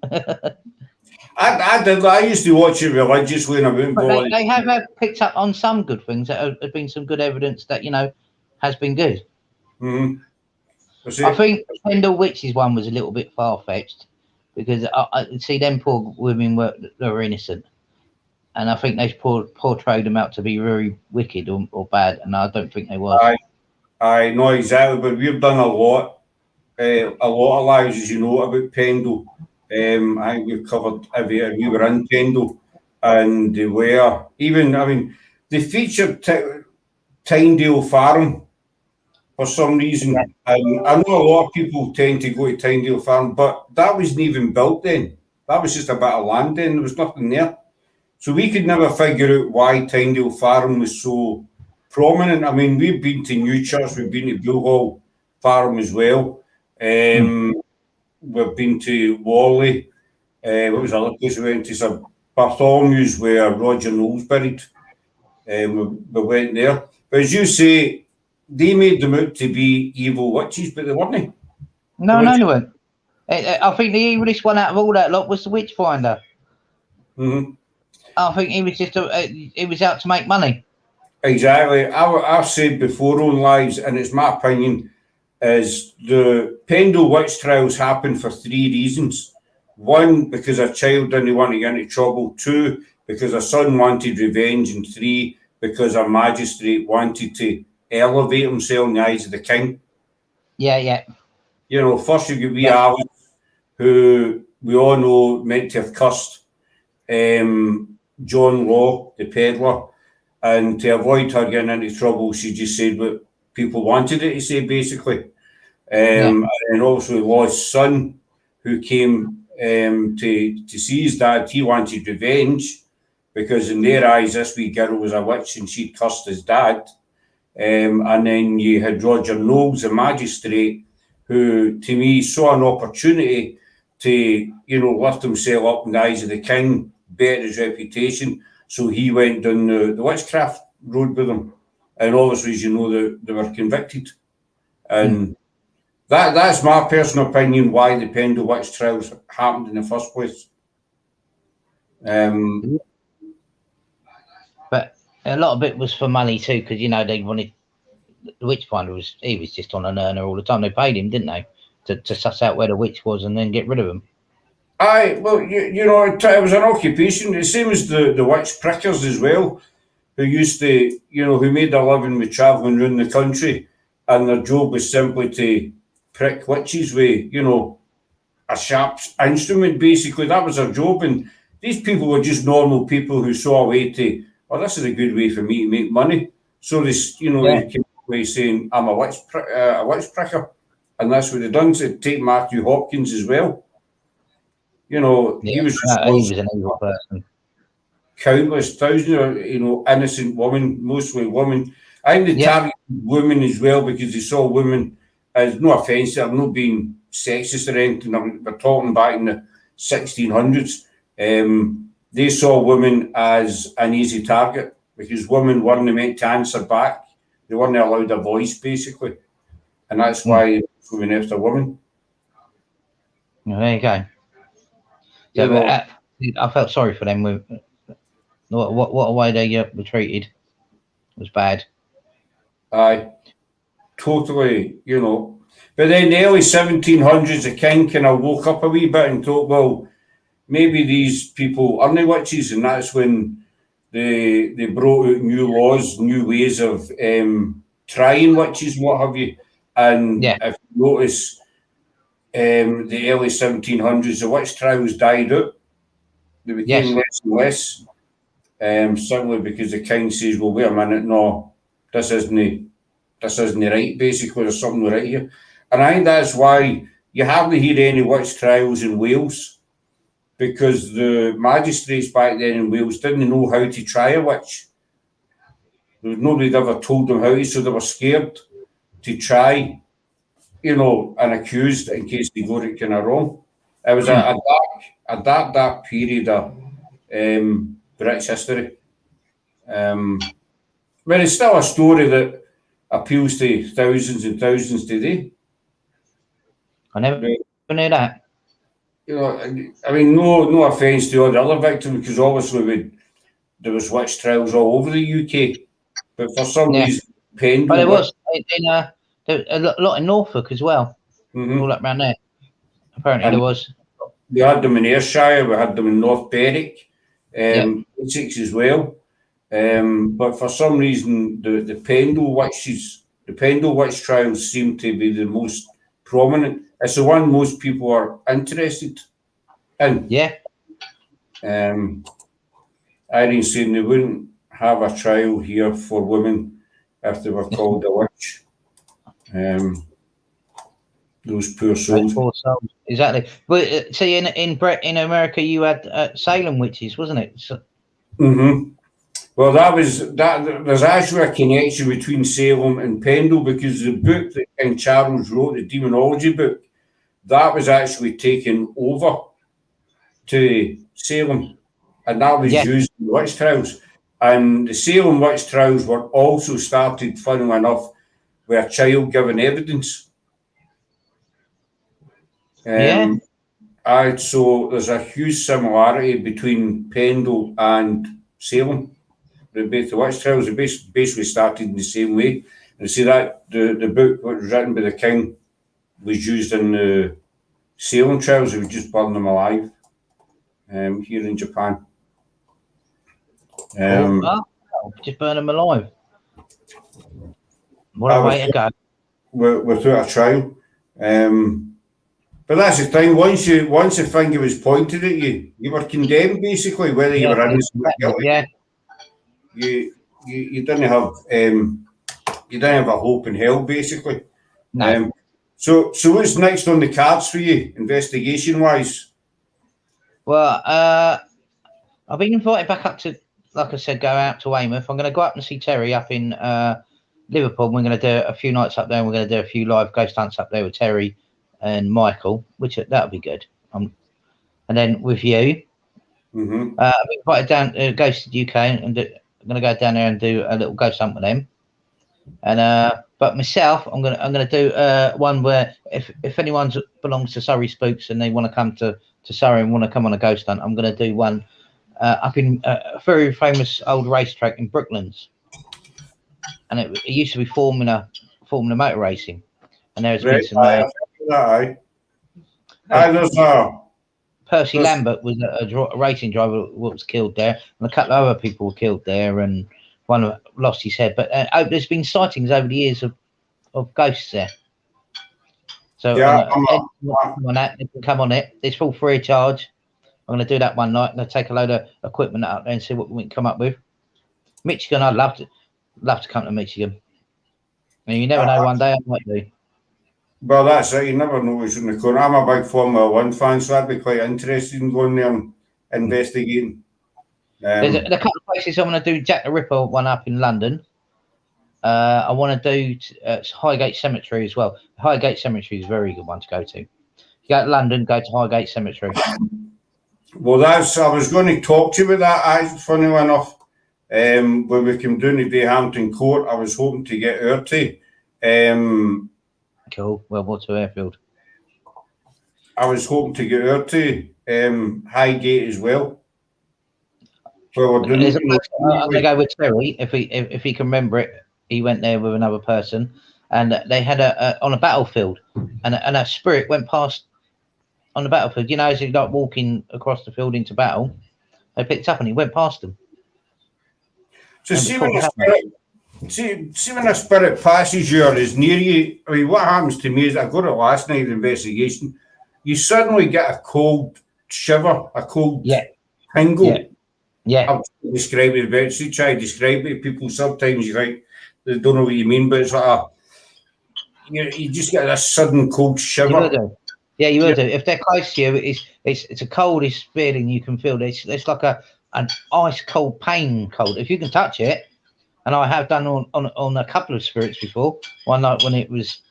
Speaker 2: I did. I used to watch it religiously, and I wouldn't go.
Speaker 1: They have picked up on some good things. That have been some good evidence that has been good. I think the Pendle Witches one was a little bit far fetched, because I see them poor women were innocent, and I think they portrayed them out to be very wicked or bad, and I don't think they were.
Speaker 2: I know exactly, but we've done a lot of lives, as you know, about Pendle. I think we've covered we were in Pendle, and they were they featured Tyndale Farm for some reason. And I know a lot of people tend to go to Tyndale Farm, but that wasn't even built then. That was just a bit of land then. There was nothing there. So we could never figure out why Tyndale Farm was so prominent. I mean, we've been to Newchurch, we've been to Bluehall Farm as well. We've been to Whalley. What was the other place we went to? Sir Bartholomew's, where Roger Knowles buried. We went there. But as you say, they made them out to be evil witches, but they weren't.
Speaker 1: No, they weren't. I think the evilest one out of all that lot was the Witchfinder. I think he was just he was out to make money. Exactly.
Speaker 2: I've said before on lives, and it's my opinion, is the Pendle witch trials happened for 3 reasons. 1, because a child didn't want to get into trouble. 2, because a son wanted revenge. And 3, because a magistrate wanted to elevate himself in the eyes of the king.
Speaker 1: Yeah.
Speaker 2: You know, first you get wee Alice, who we all know meant to have cursed John Law, the peddler, and to avoid her getting into trouble, she just said what people wanted her to say, basically. And also Law's son, who came to see his dad. He wanted revenge, because in their eyes, this wee girl was a witch and she'd cursed his dad. And then you had Roger Knowles, the magistrate, who, to me, saw an opportunity to, lift himself up in the eyes of the king, better his reputation. So he went down the witchcraft road with them. And obviously, as you know, they were convicted. And that's my personal opinion why the Pendle witch trials happened in the first place.
Speaker 1: But a lot of it was for money too, because they wanted the Witchfinder was just on an earner all the time. They paid him, didn't they, to suss out where the witch was and then get rid of him.
Speaker 2: Aye, well, it was an occupation, the same as the witch prickers as well, who used to, who made their living with travelling around the country, and their job was simply to prick witches with, a sharp instrument, basically. That was their job, and these people were just normal people who saw a way to, this is a good way for me to make money. So this, you know,
Speaker 1: Yeah.
Speaker 2: he came away saying, I'm a witch pricker. And that's what they done to take Matthew Hopkins as well. You know, he was
Speaker 1: he
Speaker 2: responsible
Speaker 1: was an evil person.
Speaker 2: countless thousands of, you know, innocent women, mostly women. I think they targeted women as well because they saw women as, no offence, I'm not being sexist or anything, we're talking back in the 1600s. They saw women as an easy target because women weren't meant to answer back. They weren't allowed a voice, basically. And that's why we went after women.
Speaker 1: Well, there you go.
Speaker 2: You know,
Speaker 1: I felt sorry for them. What a way they were treated. It was bad.
Speaker 2: Aye, totally, you know. But then the early 1700s, the king kind of woke up a wee bit and thought, well, maybe these people aren't witches, and that's when they brought out new laws, new ways of trying witches and what have you. And if you notice, the early 1700s, the witch trials died out. They became less and less, simply because the king says, well, wait a minute, no, this isn't right, basically, there's something right here. And I think that's why you hardly hear any witch trials in Wales, because the magistrates back then in Wales didn't know how to try a witch. There was nobody ever told them how to, so they were scared to try, you know, an accused in case they got it kind of wrong. It was a dark period of British history. But it's still a story that appeals to thousands and thousands today.
Speaker 1: I never knew that.
Speaker 2: You know, I mean, no offence to all the other victims, because obviously there was witch trials all over the UK, but for some reason,
Speaker 1: But there was a lot in Norfolk as well, all up around there. Apparently, and there was.
Speaker 2: We had them in Ayrshire, we had them in North Berwick, Essex as well. But for some reason, the Pendle witch trials seem to be the most prominent. It's the one most people are interested in.
Speaker 1: Yeah.
Speaker 2: Irene saying they wouldn't have a trial here for women if they were called a witch. Those poor souls.
Speaker 1: Exactly. But see, in America, you had Salem witches, wasn't it? So
Speaker 2: Well, there's actually a connection between Salem and Pendle, because the book that King Charles wrote, the demonology book, that was actually taken over to Salem, and that was used in the witch trials. And the Salem witch trials were also started, funnily enough, with a child giving evidence. So there's a huge similarity between Pendle and Salem. Both the witch trials are basically started in the same way. And see that the book that was written by the king was used in the Salem trials. They would just burn them alive here in Japan.
Speaker 1: Just burn them alive. What a way to go.
Speaker 2: Without a trial. But that's the thing. Once the finger was pointed at you, you were condemned, basically, whether you were innocent or guilty.
Speaker 1: Yeah.
Speaker 2: You didn't have a hope in hell, basically.
Speaker 1: No.
Speaker 2: So what's next on the cards for you, investigation wise?
Speaker 1: Well, I've been invited back up to, like I said, go out to Weymouth. I'm going to go up and see Terry up in Liverpool. We're going to do a few nights up there, and we're going to do a few live ghost hunts up there with Terry and Michael, which that'll be good. And then with you, I've been invited down to Ghosted UK, and I'm going to go down there and do a little ghost hunt with them. And but myself, I'm gonna do one where if anyone belongs to Surrey Spooks and they want to come to Surrey and want to come on a ghost hunt, I'm going to do one up in a very famous old racetrack in Brooklands, and it used to be Formula Motor Racing, and there's been some. Percy Lambert was a racing driver who was killed there, and a couple of other people were killed there, and one lost his head. But there's been sightings over the years of ghosts there. So they can come on it. It's full free of charge. I'm going to do that one night. I'm going to take a load of equipment out there and see what we can come up with. Michigan, I'd love love to come to Michigan. And you never know, one day I might do.
Speaker 2: Well, that's it. You never know what's in the corner. I'm a big Formula One fan, so that'd be quite interesting going there and investigating.
Speaker 1: There's a couple of places I want to do. Jack the Ripper one up in London. I want to do Highgate Cemetery as well. Highgate Cemetery is a very good one to go to. You go to London, go to Highgate Cemetery.
Speaker 2: Well, I was going to talk to you about that. Funny enough, when we came down to the Hampton Court, I was hoping to get Urty.
Speaker 1: Cool. Well, what's to Airfield?
Speaker 2: I was hoping to get Urty, Highgate as well. Well, we're doing.
Speaker 1: I'm going to go with Terry if he can remember it. He went there with another person, and they had on a battlefield, and a spirit went past on the battlefield. You know, as he like walking across the field into battle, they picked up and he went past them.
Speaker 2: So see when the spirit passes you or is near you. I mean, what happens to me is I got it last night in investigation. You suddenly get a cold shiver, a cold tingle.
Speaker 1: Yeah.
Speaker 2: I'll describe it, but see, try to describe it. People sometimes they don't know what you mean, but it's like you just get a sudden cold shiver.
Speaker 1: You will do. Yeah, you will do. If they're close to you, it's a coldest feeling you can feel. It's like an ice cold pain cold. If you can touch it, and I have done on a couple of spirits before. One night when it was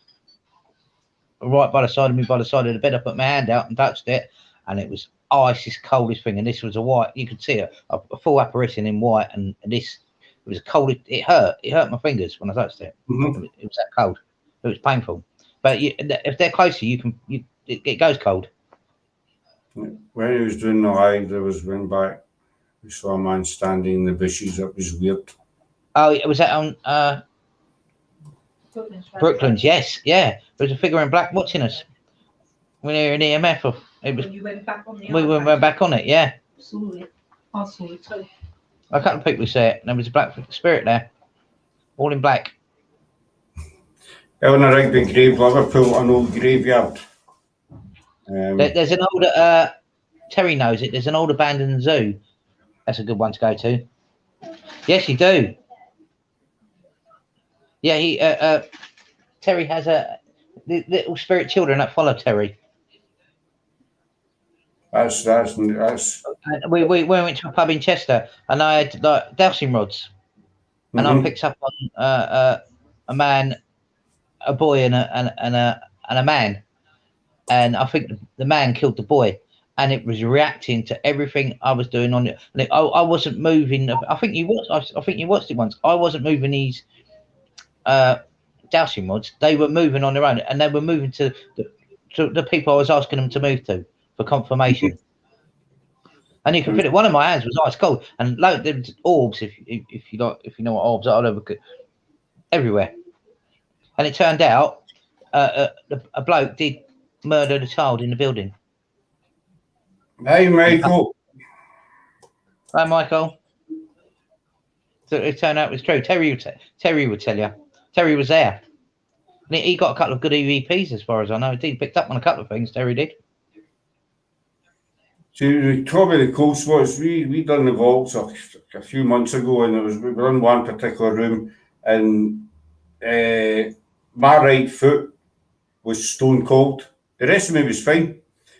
Speaker 1: right by the side of me, by the side of the bed, I put my hand out and touched it, and it was icest coldest thing. And this was a white. You could see a full apparition in white, and this. It was cold. It hurt. It hurt my fingers when I touched it.
Speaker 2: Mm-hmm.
Speaker 1: It was that cold. It was painful. But if they're closer, it goes cold.
Speaker 2: When he was doing the live, there was went back. We saw a man standing in the bushes. It was weird.
Speaker 1: Oh, was that on Brooklands? Yes, yeah. There was a figure in black watching us. We were in EMF. It was.
Speaker 3: You went back on the
Speaker 1: we went back on it. Yeah.
Speaker 3: Saw it. I saw it too.
Speaker 1: A couple of people saw it. There was a black spirit there, all in black.
Speaker 2: Out in a rugby grave, Liverpool, an old graveyard.
Speaker 1: There's an old Terry knows it. There's an old abandoned zoo. That's a good one to go to. Yes, you do. Yeah, he Terry has a little spirit children that follow Terry.
Speaker 2: That's.
Speaker 1: We went to a pub in Chester, and I had like dowsing rods, and I picked up on a man, a boy, and a man, and I think the man killed the boy, and it was reacting to everything I was doing on it. And I wasn't moving. I think you watched it once. I wasn't moving these dowsing rods. They were moving on their own, and they were moving to the people I was asking them to move to for confirmation. And you can feel it. One of my hands was ice cold, and there was orbs. If you know what orbs are, everywhere. And it turned out a bloke did murder the child in the building.
Speaker 2: Hey, Michael.
Speaker 1: Hi, Michael. So it turned out it was true. Terry would tell you. Terry was there. And he got a couple of good EVPs, as far as I know. He picked up on a couple of things. Terry did.
Speaker 2: So we talk about the cold spots. We done the vaults a few months ago, and we were in one particular room, and my right foot was stone cold. The rest of me was fine,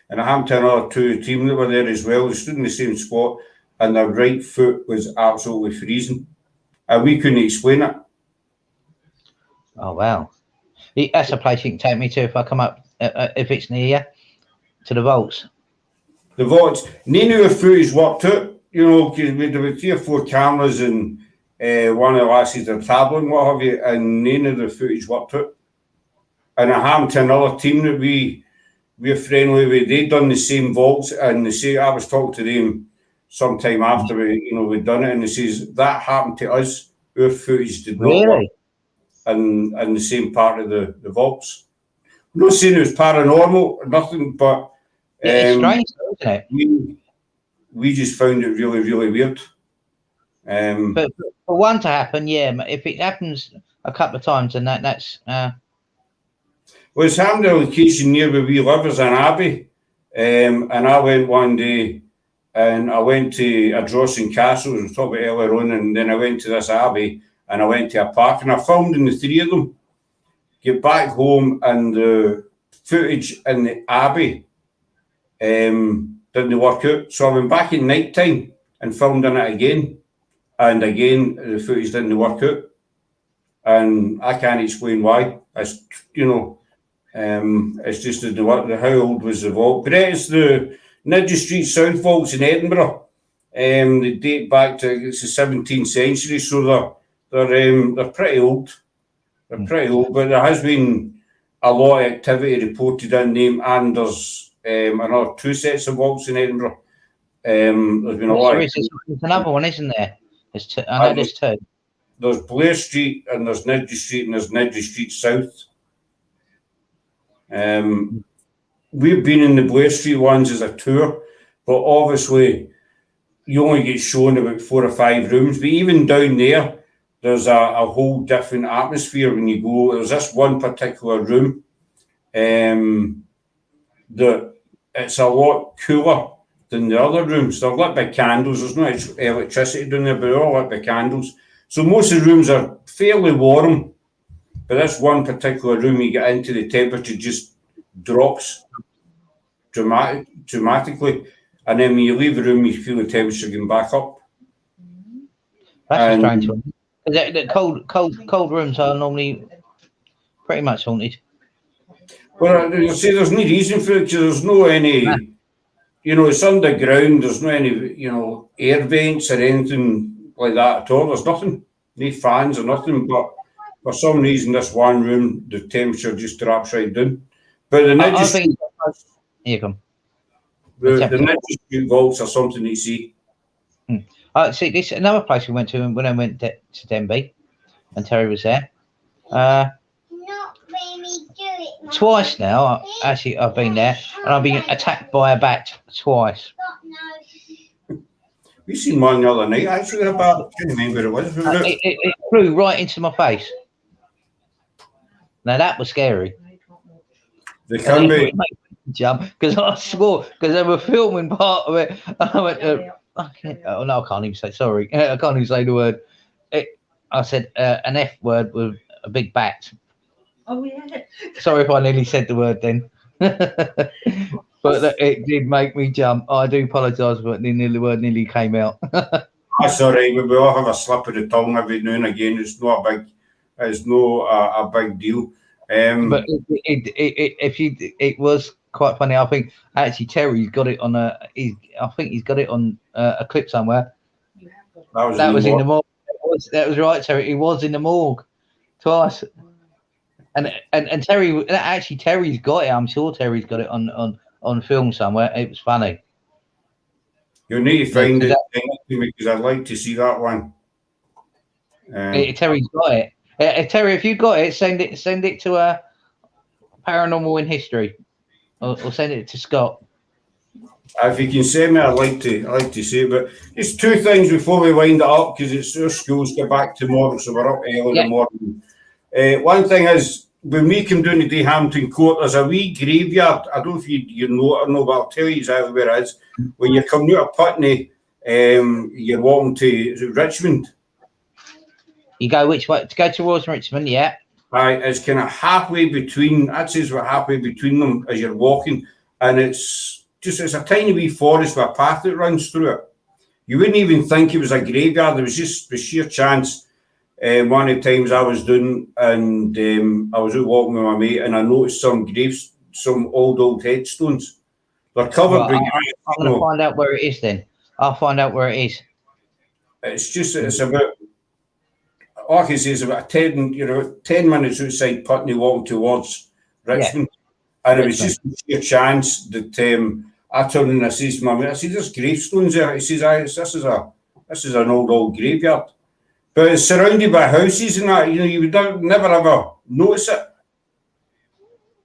Speaker 2: and I happened to another two team that were there as well. They stood in the same spot, and their right foot was absolutely freezing, and we couldn't explain it.
Speaker 1: Oh wow, that's a place you can take me to if I come up if it's near you to the vaults.
Speaker 2: The vaults, none of the footage worked out, because we had 3 or 4 cameras and one of the lasses their tablet and what have you, and none of the footage worked out. And I happened to another team that we're friendly with. They'd done the same vaults, and they say I was talking to them sometime after we'd done it, and they says that happened to us. Our footage did not work, and the same part of the vaults. I'm not saying it was paranormal or nothing, but.
Speaker 1: It's strange, isn't it?
Speaker 2: We just found it really, really weird.
Speaker 1: But for one to happen, yeah. If it happens a couple of times, and that's.
Speaker 2: Well, it's happened at a location near where we live as an abbey, and I went one day, and I went to Ardrossan Castle, as we talked about earlier on, and then I went to this abbey, and I went to a park and I filmed in the three of them. Get back home and the footage in the Abbey didn't work out. So I went back at night time and filmed in it again. And again, the footage didn't work out. And I can't explain why. It's, it's just how old was the vault. But it's the Nidge Street South vaults in Edinburgh. They date back to the 17th century, so they're pretty old. They're pretty old, but there has been a lot of activity reported in them, and there's another 2 sets of vaults in Edinburgh. There's been a lot.
Speaker 1: There's another one, isn't there? There's two. I know there's two.
Speaker 2: There's Blair Street, and there's Nidge Street, and there's Nidge Street South. We've been in the Blair Street ones as a tour, but obviously you only get shown about 4 or 5 rooms. But even down there, there's a whole different atmosphere when you go. There's this one particular room that it's a lot cooler than the other rooms. They're lit by candles. There's no electricity down there, but they're all lit by candles. So most of the rooms are fairly warm. But this one particular room, you get into, the temperature just drops dramatically. And then when you leave the room, you feel the temperature going back up.
Speaker 1: That's a strange one. The cold rooms are normally pretty much haunted.
Speaker 2: Well, you see, there's no reason for it, because there's no any, it's underground, there's no any, air vents or anything like that at all. There's nothing, no fans or nothing, but for some reason, this one room, the temperature just drops right down. But the Nidge Street vaults are something you see.
Speaker 1: See, this another place we went to when I went to Denby, and Terry was there. Twice now, actually, I've been there, and I've been attacked by a bat twice.
Speaker 2: We seen one the other night, actually, I can't remember what it was.
Speaker 1: It flew right into my face. Now that was scary.
Speaker 2: They can be.
Speaker 1: Jump, because I swore, because they were filming part of it. I went, I can't even say, sorry. I can't even say the word. I said an F word with a big bat.
Speaker 3: Oh, yeah.
Speaker 1: Sorry if I nearly said the word then. But it did make me jump. I do apologise, but the word nearly came out.
Speaker 2: That's all right. We all have a slip of the tongue every now and again. It's not a big deal.
Speaker 1: But it was quite funny. I think actually Terry's got it on he's got it on a clip somewhere. That was in the morgue. That was right, Terry. It was in the morgue twice. And Terry's got it. I'm sure Terry's got it on film somewhere. It was funny.
Speaker 2: You'll need to find it because I'd like to see that one.
Speaker 1: Terry's got it. Terry, if you got it, send it to Paranormal in History, or send it to Scott.
Speaker 2: If you can send me, I'd like to see it. But it's 2 things before we wind it up, because it's our schools get back tomorrow, so we're up early in the morning. One thing is, when we come down to Hampton Court, there's a wee graveyard. I don't know if you know it or no, but I'll tell you exactly where it is. When you're coming out of Putney, you're walking to Richmond.
Speaker 1: You go which way? To go towards Richmond, yeah.
Speaker 2: It's kind of halfway between. I'd say it's about halfway between them as you're walking, and it's a tiny wee forest with a path that runs through it. You wouldn't even think it was a graveyard. It was just the sheer chance. One of the times I was doing, and I was out walking with my mate, and I noticed some old headstones. They're covered.
Speaker 1: Well, I'm going to find out where it is then. I'll find out where it is.
Speaker 2: It's about, like I say, it's about 10 minutes outside Putney walking towards Richmond. Yeah. And it was just a sheer chance that I turned and I said to my mate, I said, there's gravestones there. He says, this is an old graveyard. But it's surrounded by houses and that, you would never ever notice it.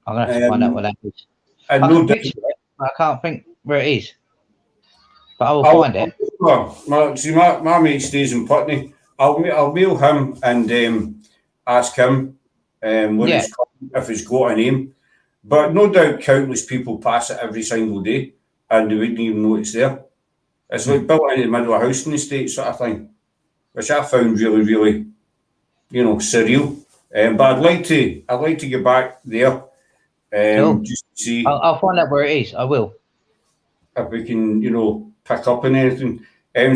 Speaker 1: I'm going to have to find out where that is. I can't think where it is. But I will find it.
Speaker 2: My mate stays in Putney. I'll mail him and ask him if he's got a name. But no doubt countless people pass it every single day and they wouldn't even know it's there. It's like built into the middle of a housing estate sort of thing, which I found really, really surreal. But I'd like to get back there.
Speaker 1: Cool.
Speaker 2: Just to see
Speaker 1: I'll find out where it is. I will.
Speaker 2: if we can, pick up on anything.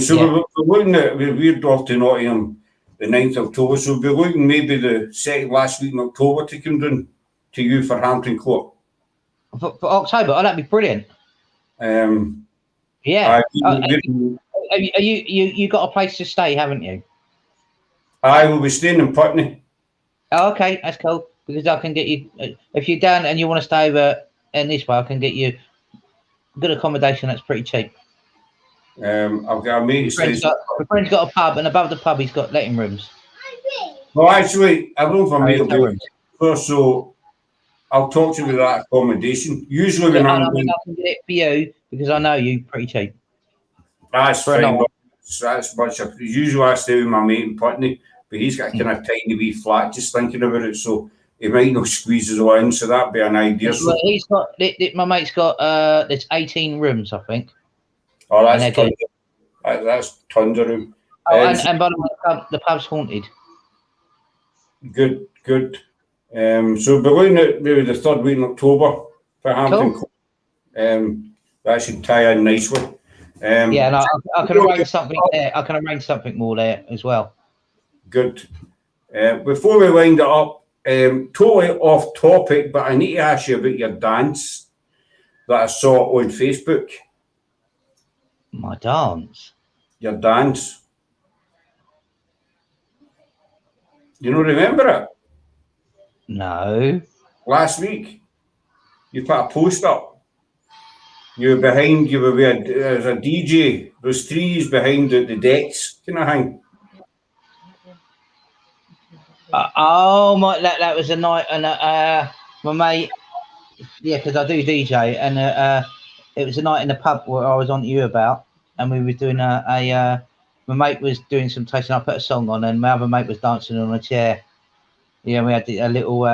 Speaker 2: So
Speaker 1: Yeah.
Speaker 2: we're looking at, we're off to Nottingham the 9th of October, so we'll be looking maybe the second last week in October to come down to you for Hampton Court.
Speaker 1: For October? Oh, that'd be brilliant. Yeah. You got a place to stay, haven't you?
Speaker 2: I will be staying in Putney.
Speaker 1: Oh, okay, that's cool. Because I can get you, if you're down and you want to stay over in this way, I can get you good accommodation that's pretty cheap.
Speaker 2: I've got a mate.
Speaker 1: My friend's got a pub, and above the pub, he's got letting rooms.
Speaker 2: Well, actually, I don't know if I'm able to
Speaker 1: rooms.
Speaker 2: first, so I'll talk to you about that accommodation. Usually, when
Speaker 1: I can get it for you because I know you pretty cheap.
Speaker 2: That's fine. That's much. Usually, I stay with my mate in Putney, but he's got a kind of tiny wee flat. Just thinking about it, so he might not squeeze us all in. So that'd be an idea.
Speaker 1: Well, he's got. My mate's got. There's 18 rooms, I think.
Speaker 2: Oh, that's tons. That's tons of room.
Speaker 1: Oh, and by the way, the pub's haunted.
Speaker 2: Good. So we're looking at maybe the 3rd week in October for Hampton.
Speaker 1: Cool.
Speaker 2: That should tie in nicely.
Speaker 1: Yeah, and I can arrange something there. I can arrange something more there as well.
Speaker 2: Good. Before we wind it up, totally off topic, but I need to ask you about your dance that I saw on Facebook.
Speaker 1: My dance?
Speaker 2: Your dance. You don't remember it?
Speaker 1: No.
Speaker 2: Last week, you put a post up. You were behind, there's a DJ, those trees behind the decks kind of thing.
Speaker 1: That was a night, and my mate, yeah, because I do DJ, and it was a night in the pub where I was on to you about, and we were doing my mate was doing some tasting. I put a song on, and my other mate was dancing on a chair. Yeah, we had a little.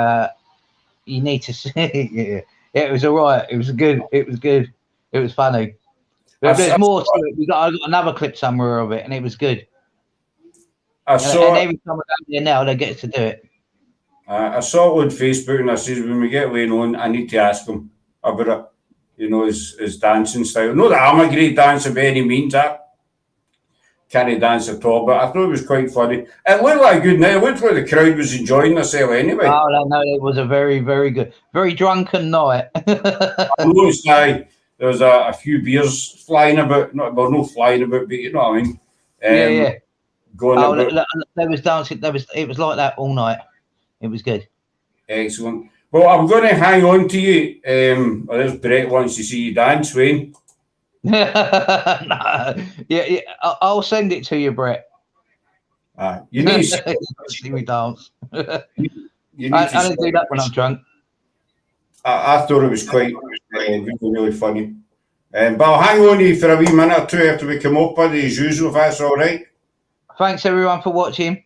Speaker 1: You need to see. Yeah, it was all right. It was good. It was funny. There's more to it. I got another clip somewhere of it, and it was good. And every time I go there now, they get to do it.
Speaker 2: I saw it on Facebook, and I said, when we get Wayne on, I need to ask him about it. His dancing style. Not that I'm a great dancer by any means. I can't dance at all, but I thought it was quite funny. It looked like a good night. It looked like the crowd was enjoying themselves anyway.
Speaker 1: Oh, no, it was a very, very good, very drunken night.
Speaker 2: I noticed there was a few beers flying about. No flying about, but you know what I mean.
Speaker 1: Yeah.
Speaker 2: There
Speaker 1: was dancing. It was like that all night. It was good.
Speaker 2: Excellent. Well, I'm going to hang on to you. There's Brett wants to see you dance, Wayne.
Speaker 1: No. Yeah, I'll send it to you, Brett.
Speaker 2: You need
Speaker 1: to see me dance. I
Speaker 2: don't
Speaker 1: do that when I'm drunk.
Speaker 2: I thought it was quite really funny. But I'll hang on to you for a wee minute or two after we come up with it as usual, if that's all right.
Speaker 1: Thanks everyone for watching.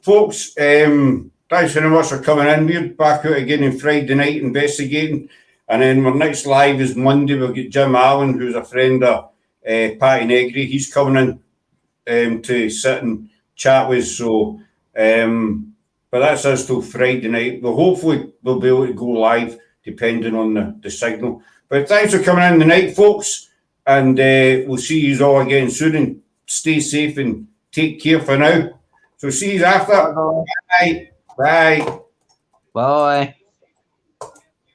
Speaker 2: Folks, thanks very much for coming in. We're back out again on Friday night investigating, and then our next live is Monday. We'll get Jim Allen, who's a friend of Patty Negri. He's coming in to sit and chat with us. So, but that's us till Friday night. Well, hopefully we'll be able to go live depending on the signal. But thanks for coming in tonight, folks, and we'll see you all again soon. And stay safe and take care for now. So see you after.
Speaker 1: Bye.
Speaker 2: Bye.
Speaker 1: Bye.